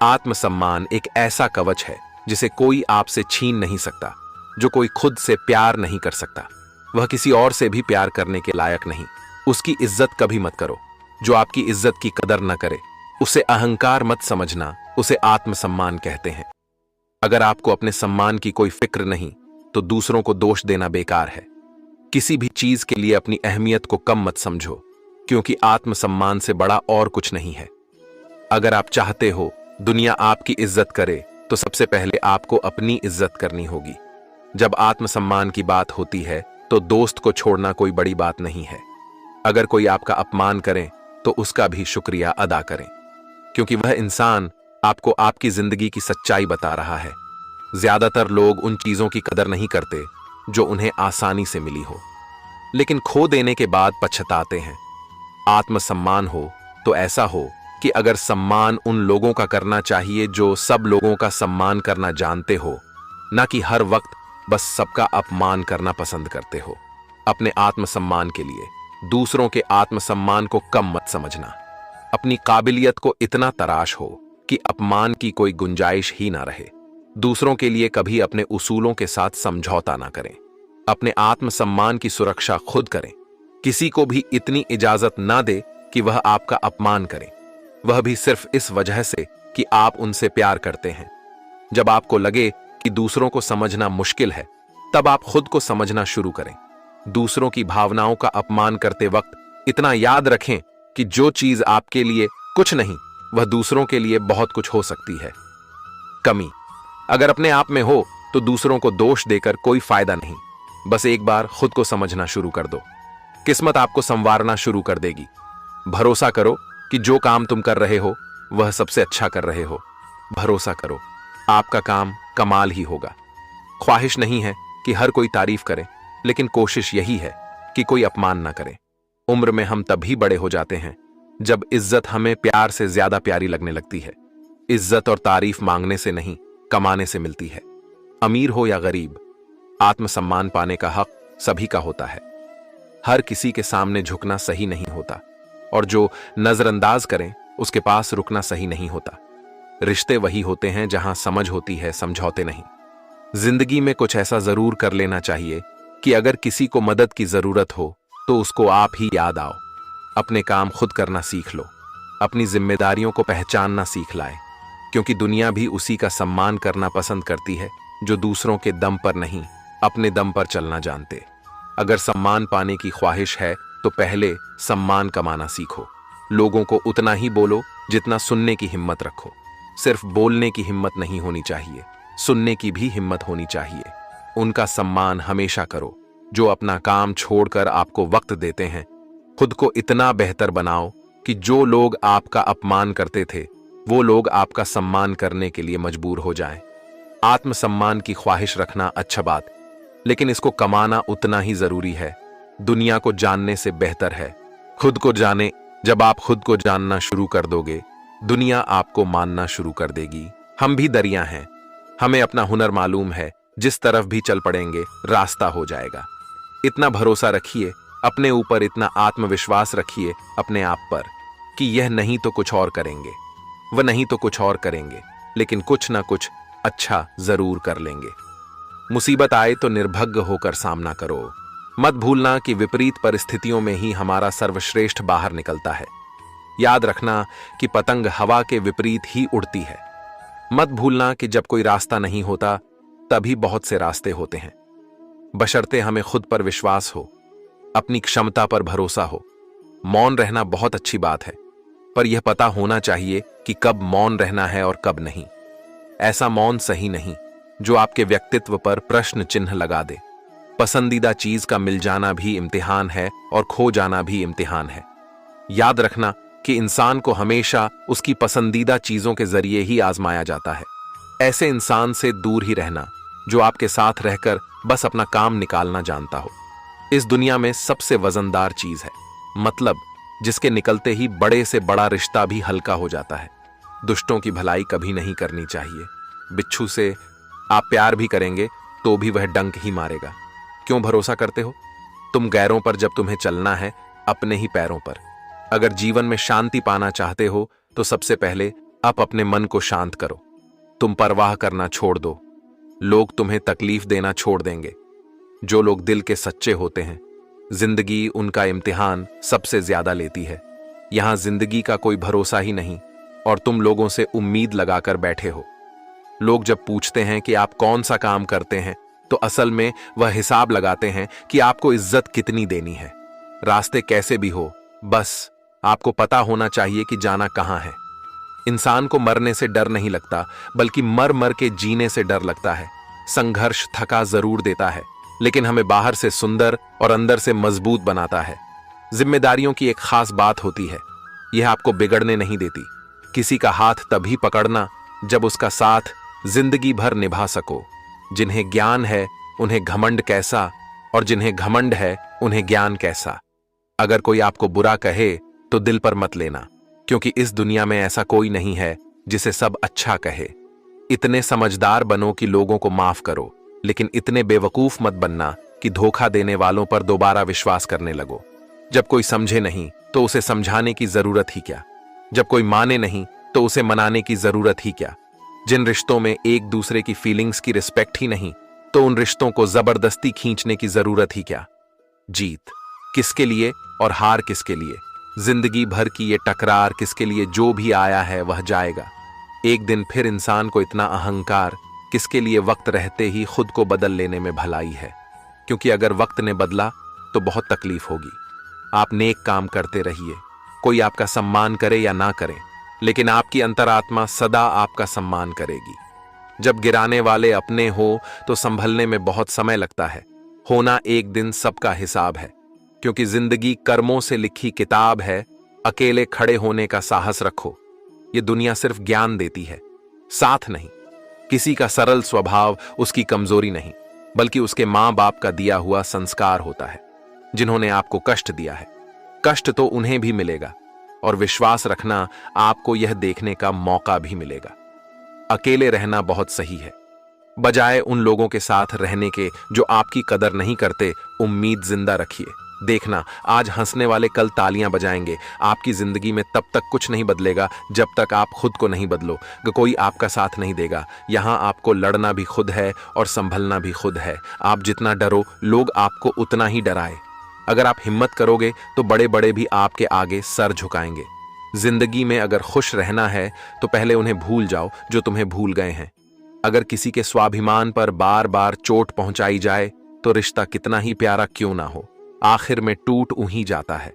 आत्मसम्मान एक ऐसा कवच है जिसे कोई आपसे छीन नहीं सकता। जो कोई खुद से प्यार नहीं कर सकता वह किसी और से भी प्यार करने के लायक नहीं। उसकी इज्जत कभी मत करो। जो आपकी इज्जत की कदर न करे उसे अहंकार मत समझना, उसे आत्मसम्मान कहते हैं। अगर आपको अपने सम्मान की कोई फिक्र नहीं तो दूसरों को दोष देना बेकार है। किसी भी चीज के लिए अपनी अहमियत को कम मत समझो, क्योंकि आत्मसम्मान से बड़ा और कुछ नहीं है। अगर आप चाहते हो दुनिया आपकी इज्जत करे तो सबसे पहले आपको अपनी इज्जत करनी होगी। जब आत्मसम्मान की बात होती है तो दोस्त को छोड़ना कोई बड़ी बात नहीं है। अगर कोई आपका अपमान करे तो उसका भी शुक्रिया अदा करें, क्योंकि वह इंसान आपको आपकी जिंदगी की सच्चाई बता रहा है। ज्यादातर लोग उन चीजों की कदर नहीं करते जो उन्हें आसानी से मिली हो, लेकिन खो देने के बाद पछताते हैं। आत्मसम्मान हो तो ऐसा हो कि अगर सम्मान उन लोगों का करना चाहिए जो सब लोगों का सम्मान करना जानते हो, ना कि हर वक्त बस सबका अपमान करना पसंद करते हो। अपने आत्मसम्मान के लिए दूसरों के आत्मसम्मान को कम मत समझना। अपनी काबिलियत को इतना तराश हो कि अपमान की कोई गुंजाइश ही ना रहे। दूसरों के लिए कभी अपने उसूलों के साथ समझौता ना करें। अपने आत्मसम्मान की सुरक्षा खुद करें। किसी को भी इतनी इजाजत ना दे कि वह आपका अपमान करे, वह भी सिर्फ इस वजह से कि आप उनसे प्यार करते हैं। जब आपको लगे कि दूसरों को समझना मुश्किल है, तब आप खुद को समझना शुरू करें। दूसरों की भावनाओं का अपमान करते वक्त इतना याद रखें कि जो चीज आपके लिए कुछ नहीं वह दूसरों के लिए बहुत कुछ हो सकती है। कमी अगर अपने आप में हो तो दूसरों को दोष देकर कोई फायदा नहीं। बस एक बार खुद को समझना शुरू कर दो, किस्मत आपको संवारना शुरू कर देगी। भरोसा करो कि जो काम तुम कर रहे हो वह सबसे अच्छा कर रहे हो। भरोसा करो, आपका काम कमाल ही होगा। ख्वाहिश नहीं है कि हर कोई तारीफ करे, लेकिन कोशिश यही है कि कोई अपमान ना करे। उम्र में हम तभी बड़े हो जाते हैं जब इज्जत हमें प्यार से ज्यादा प्यारी लगने लगती है। इज्जत और तारीफ मांगने से नहीं, कमाने से मिलती है। अमीर हो या गरीब, आत्मसम्मान पाने का हक सभी का होता है। हर किसी के सामने झुकना सही नहीं होता, और जो नजरअंदाज करें उसके पास रुकना सही नहीं होता। रिश्ते वही होते हैं जहां समझ होती है, समझौते नहीं। जिंदगी में कुछ ऐसा जरूर कर लेना चाहिए कि अगर किसी को मदद की जरूरत हो तो उसको आप ही याद आओ। अपने काम खुद करना सीख लो, अपनी जिम्मेदारियों को पहचानना सीख लाए, क्योंकि दुनिया भी उसी का सम्मान करना पसंद करती है जो दूसरों के दम पर नहीं, अपने दम पर चलना जानते। अगर सम्मान पाने की ख्वाहिश है तो पहले सम्मान कमाना सीखो। लोगों को उतना ही बोलो जितना सुनने की हिम्मत रखो। सिर्फ बोलने की हिम्मत नहीं होनी चाहिए, सुनने की भी हिम्मत होनी चाहिए। उनका सम्मान हमेशा करो जो अपना काम छोड़कर आपको वक्त देते हैं। खुद को इतना बेहतर बनाओ कि जो लोग आपका अपमान करते थे वो लोग आपका सम्मान करने के लिए मजबूर हो जाएं। आत्मसम्मान की ख्वाहिश रखना अच्छा बात, लेकिन इसको कमाना उतना ही जरूरी है। दुनिया को जानने से बेहतर है खुद को जाने। जब आप खुद को जानना शुरू कर दोगे, दुनिया आपको मानना शुरू कर देगी। हम भी दरिया हैं, हमें अपना हुनर मालूम है, जिस तरफ भी चल पड़ेंगे रास्ता हो जाएगा। इतना भरोसा रखिए अपने ऊपर, इतना आत्मविश्वास रखिए अपने आप पर कि यह नहीं तो कुछ और करेंगे, वह नहीं तो कुछ और करेंगे, लेकिन कुछ ना कुछ अच्छा जरूर कर लेंगे। मुसीबत आए तो निर्भय होकर सामना करो। मत भूलना कि विपरीत परिस्थितियों में ही हमारा सर्वश्रेष्ठ बाहर निकलता है। याद रखना कि पतंग हवा के विपरीत ही उड़ती है। मत भूलना कि जब कोई रास्ता नहीं होता तभी बहुत से रास्ते होते हैं, बशर्ते हमें खुद पर विश्वास हो, अपनी क्षमता पर भरोसा हो। मौन रहना बहुत अच्छी बात है, पर यह पता होना चाहिए कि कब मौन रहना है और कब नहीं। ऐसा मौन सही नहीं जो आपके व्यक्तित्व पर प्रश्न चिन्ह लगा दे। पसंदीदा चीज का मिल जाना भी इम्तिहान है और खो जाना भी इम्तिहान है। याद रखना कि इंसान को हमेशा उसकी पसंदीदा चीजों के जरिए ही आजमाया जाता है। ऐसे इंसान से दूर ही रहना जो आपके साथ रहकर बस अपना काम निकालना जानता हो। इस दुनिया में सबसे वजनदार चीज है मतलब, जिसके निकलते ही बड़े से बड़ा रिश्ता भी हल्का हो जाता है। दुष्टों की भलाई कभी नहीं करनी चाहिए। बिच्छू से आप प्यार भी करेंगे तो भी वह डंक ही मारेगा। क्यों भरोसा करते हो तुम गैरों पर जब तुम्हें चलना है अपने ही पैरों पर? अगर जीवन में शांति पाना चाहते हो तो सबसे पहले आप अपने मन को शांत करो। तुम परवाह करना छोड़ दो, लोग तुम्हें तकलीफ देना छोड़ देंगे। जो लोग दिल के सच्चे होते हैं, जिंदगी उनका इम्तिहान सबसे ज्यादा लेती है। यहां जिंदगी का कोई भरोसा ही नहीं और तुम लोगों से उम्मीद लगाकर बैठे हो। लोग जब पूछते हैं कि आप कौन सा काम करते हैं तो असल में वह हिसाब लगाते हैं कि आपको इज्जत कितनी देनी है। रास्ते कैसे भी हो, बस आपको पता होना चाहिए कि जाना कहां है। इंसान को मरने से डर नहीं लगता, बल्कि मर मर के जीने से डर लगता है। संघर्ष थका जरूर देता है, लेकिन हमें बाहर से सुंदर और अंदर से मजबूत बनाता है। जिम्मेदारियों की एक खास बात होती है, यह आपको बिगड़ने नहीं देती। किसी का हाथ तभी पकड़ना जब उसका साथ जिंदगी भर निभा सको। जिन्हें ज्ञान है उन्हें घमंड कैसा, और जिन्हें घमंड है उन्हें ज्ञान कैसा। अगर कोई आपको बुरा कहे तो दिल पर मत लेना, क्योंकि इस दुनिया में ऐसा कोई नहीं है जिसे सब अच्छा कहे। इतने समझदार बनो कि लोगों को माफ करो, लेकिन इतने बेवकूफ मत बनना कि धोखा देने वालों पर दोबारा विश्वास करने लगो। जब कोई समझे नहीं तो उसे समझाने की जरूरत ही क्या? जब कोई माने नहीं तो उसे मनाने की जरूरत ही क्या? जिन रिश्तों में एक दूसरे की फीलिंग्स की रिस्पेक्ट ही नहीं, तो उन रिश्तों को जबरदस्ती खींचने की जरूरत ही क्या? जीत किसके लिए और हार किसके लिए? जिंदगी भर की ये टकरार किसके लिए? जो भी आया है वह जाएगा। एक दिन फिर इंसान को इतना अहंकार किसके लिए? वक्त रहते ही खुद को बदल लेने में भलाई है, क्योंकि अगर वक्त ने बदला तो बहुत तकलीफ होगी। आप नेक काम करते रहिए, कोई आपका सम्मान करे या ना करे, लेकिन आपकी अंतरात्मा सदा आपका सम्मान करेगी। जब गिराने वाले अपने हो तो संभलने में बहुत समय लगता है। होना एक दिन सबका हिसाब है, क्योंकि जिंदगी कर्मों से लिखी किताब है। अकेले खड़े होने का साहस रखो। ये दुनिया सिर्फ ज्ञान देती है, साथ नहीं। किसी का सरल स्वभाव उसकी कमजोरी नहीं, बल्कि उसके मां बाप का दिया हुआ संस्कार होता है, जिन्होंने आपको कष्ट दिया है। कष्ट तो उन्हें भी मिलेगा, और विश्वास रखना, आपको यह देखने का मौका भी मिलेगा। अकेले रहना बहुत सही है, बजाय उन लोगों के साथ रहने के जो आपकी कदर नहीं करते। उम्मीद जिंदा रखिए। देखना, आज हंसने वाले कल तालियां बजाएंगे। आपकी जिंदगी में तब तक कुछ नहीं बदलेगा जब तक आप खुद को नहीं बदलो। कोई आपका साथ नहीं देगा। यहां आपको लड़ना भी खुद है और संभलना भी खुद है। आप जितना डरो, लोग आपको उतना ही डराए। अगर आप हिम्मत करोगे तो बड़े बड़े भी आपके आगे सर झुकाएंगे। जिंदगी में अगर खुश रहना है तो पहले उन्हें भूल जाओ जो तुम्हें भूल गए हैं। अगर किसी के स्वाभिमान पर बार बार चोट पहुंचाई जाए तो रिश्ता कितना ही प्यारा क्यों ना हो, आखिर में टूट ही जाता है।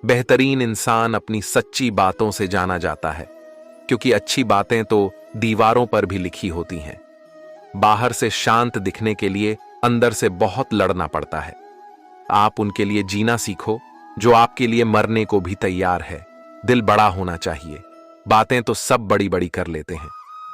बेहतरीन इंसान अपनी सच्ची बातों से जाना जाता है, क्योंकि अच्छी बातें तो दीवारों पर भी लिखी होती हैं। बाहर से शांत दिखने के लिए अंदर से बहुत लड़ना पड़ता है। आप उनके लिए जीना सीखो जो आपके लिए मरने को भी तैयार है। दिल बड़ा होना चाहिए। बातें तो सब बड़ी बड़ी कर लेते हैं।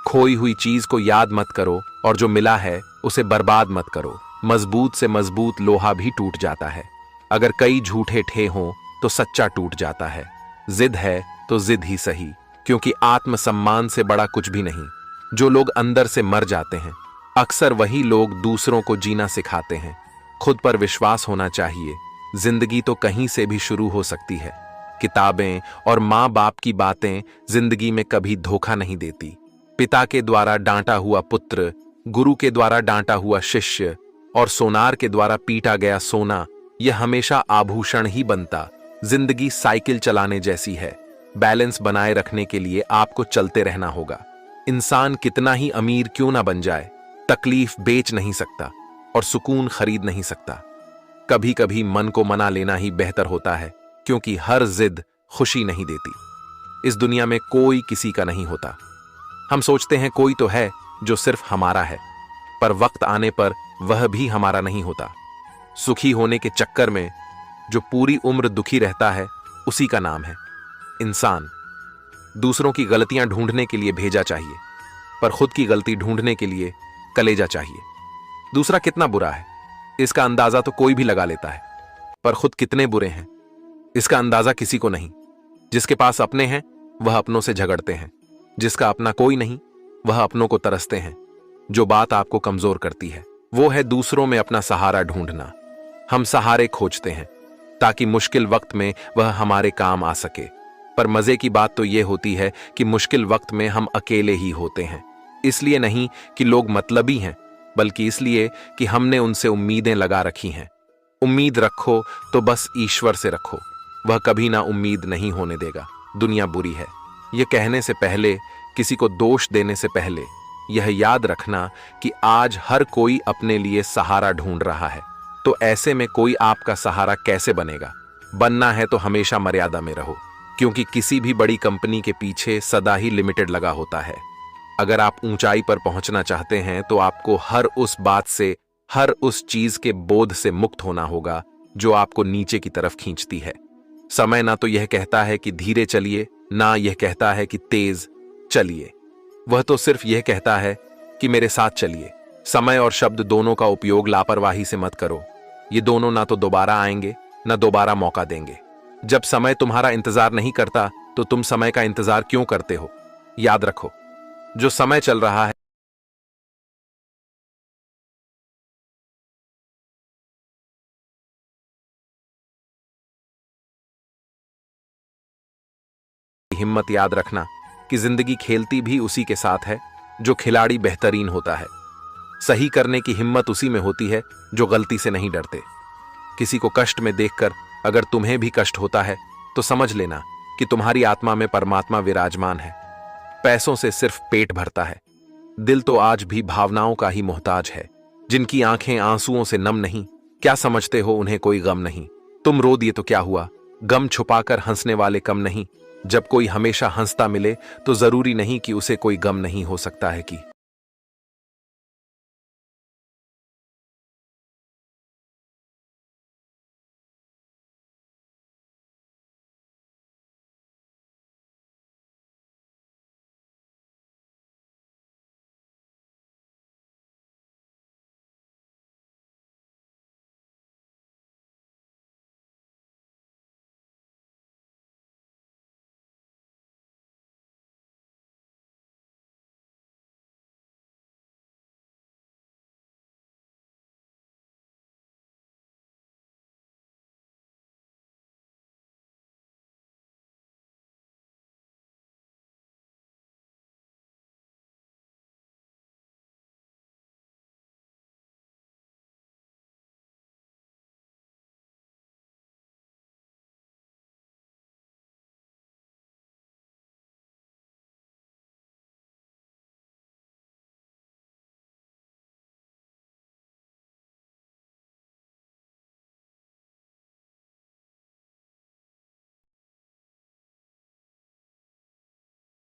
खोई हुई चीज को याद मत करो, और जो मिला है उसे बर्बाद मत करो। मजबूत से मजबूत लोहा भी टूट जाता है। अगर कई झूठे ठे हों तो सच्चा टूट जाता है। जिद है तो जिद ही सही, क्योंकि आत्मसम्मान से बड़ा कुछ भी नहीं। जो लोग अंदर से मर जाते हैं, अक्सर वही लोग दूसरों को जीना सिखाते हैं। खुद पर विश्वास होना चाहिए। जिंदगी तो कहीं से भी शुरू हो सकती है। किताबें और माँ बाप की बातें जिंदगी में कभी धोखा नहीं देती। पिता के द्वारा डांटा हुआ पुत्र, गुरु के द्वारा डांटा हुआ शिष्य, और सोनार के द्वारा पीटा गया सोना, यह हमेशा आभूषण ही बनता। जिंदगी साइकिल चलाने जैसी है। बैलेंस बनाए रखने के लिए आपको चलते रहना होगा। इंसान कितना ही अमीर क्यों ना बन जाए, तकलीफ बेच नहीं सकता और सुकून खरीद नहीं सकता। कभी कभी मन को मना लेना ही बेहतर होता है, क्योंकि हर जिद खुशी नहीं देती। इस दुनिया में कोई किसी का नहीं होता। हम सोचते हैं कोई तो है जो सिर्फ हमारा है, पर वक्त आने पर वह भी हमारा नहीं होता। सुखी होने के चक्कर में जो पूरी उम्र दुखी रहता है, उसी का नाम है इंसान। दूसरों की गलतियां ढूंढने के लिए भेजा चाहिए, पर खुद की गलती ढूंढने के लिए कलेजा चाहिए। दूसरा कितना बुरा है, इसका अंदाजा तो कोई भी लगा लेता है, पर खुद कितने बुरे हैं, इसका अंदाजा किसी को नहीं। जिसके पास अपने हैं वह अपनों से झगड़ते हैं, जिसका अपना कोई नहीं वह अपनों को तरसते हैं। जो बात आपको कमजोर करती है वो है दूसरों में अपना सहारा ढूंढना। हम सहारे खोजते हैं ताकि मुश्किल वक्त में वह हमारे काम आ सके, पर मजे की बात तो यह होती है कि मुश्किल वक्त में हम अकेले ही होते हैं। इसलिए नहीं कि लोग मतलबी हैं, बल्कि इसलिए कि हमने उनसे उम्मीदें लगा रखी हैं। उम्मीद रखो तो बस ईश्वर से रखो, वह कभी ना उम्मीद नहीं होने देगा। दुनिया बुरी है, यह कहने से पहले, किसी को दोष देने से पहले यह याद रखना कि आज हर कोई अपने लिए सहारा ढूंढ रहा है। तो ऐसे में कोई आपका सहारा कैसे बनेगा? बनना है तो हमेशा मर्यादा में रहो, क्योंकि किसी भी बड़ी कंपनी के पीछे सदा ही लिमिटेड लगा होता है। अगर आप ऊंचाई पर पहुंचना चाहते हैं तो आपको हर उस बात से, हर उस चीज के बोध से मुक्त होना होगा जो आपको नीचे की तरफ खींचती है। समय ना तो यह कहता है कि धीरे चलिए, ना यह कहता है कि तेज चलिए। वह तो सिर्फ यह कहता है कि मेरे साथ चलिए। समय और शब्द दोनों का उपयोग लापरवाही से मत करो। ये दोनों ना तो दोबारा आएंगे, ना दोबारा मौका देंगे। जब समय तुम्हारा इंतजार नहीं करता तो तुम समय का इंतजार क्यों करते हो? याद रखो, जो समय चल रहा है हिम्मत याद रखना कि जिंदगी खेलती भी उसी के साथ है जो खिलाड़ी बेहतरीन होता है। सही करने की हिम्मत उसी में होती है जो गलती से नहीं डरते। किसी को कष्ट में देखकर अगर तुम्हें भी कष्ट होता है तो समझ लेना कि तुम्हारी आत्मा में परमात्मा विराजमान है। पैसों से सिर्फ पेट भरता है, दिल तो आज भी भावनाओं का ही मोहताज है। जिनकी आंखें आंसुओं से नम नहीं, क्या समझते हो उन्हें कोई गम नहीं? तुम रो दिए तो क्या हुआ? गम छुपाकर हंसने वाले कम नहीं। जब कोई हमेशा हंसता मिले तो जरूरी नहीं कि उसे कोई गम नहीं हो सकता है कि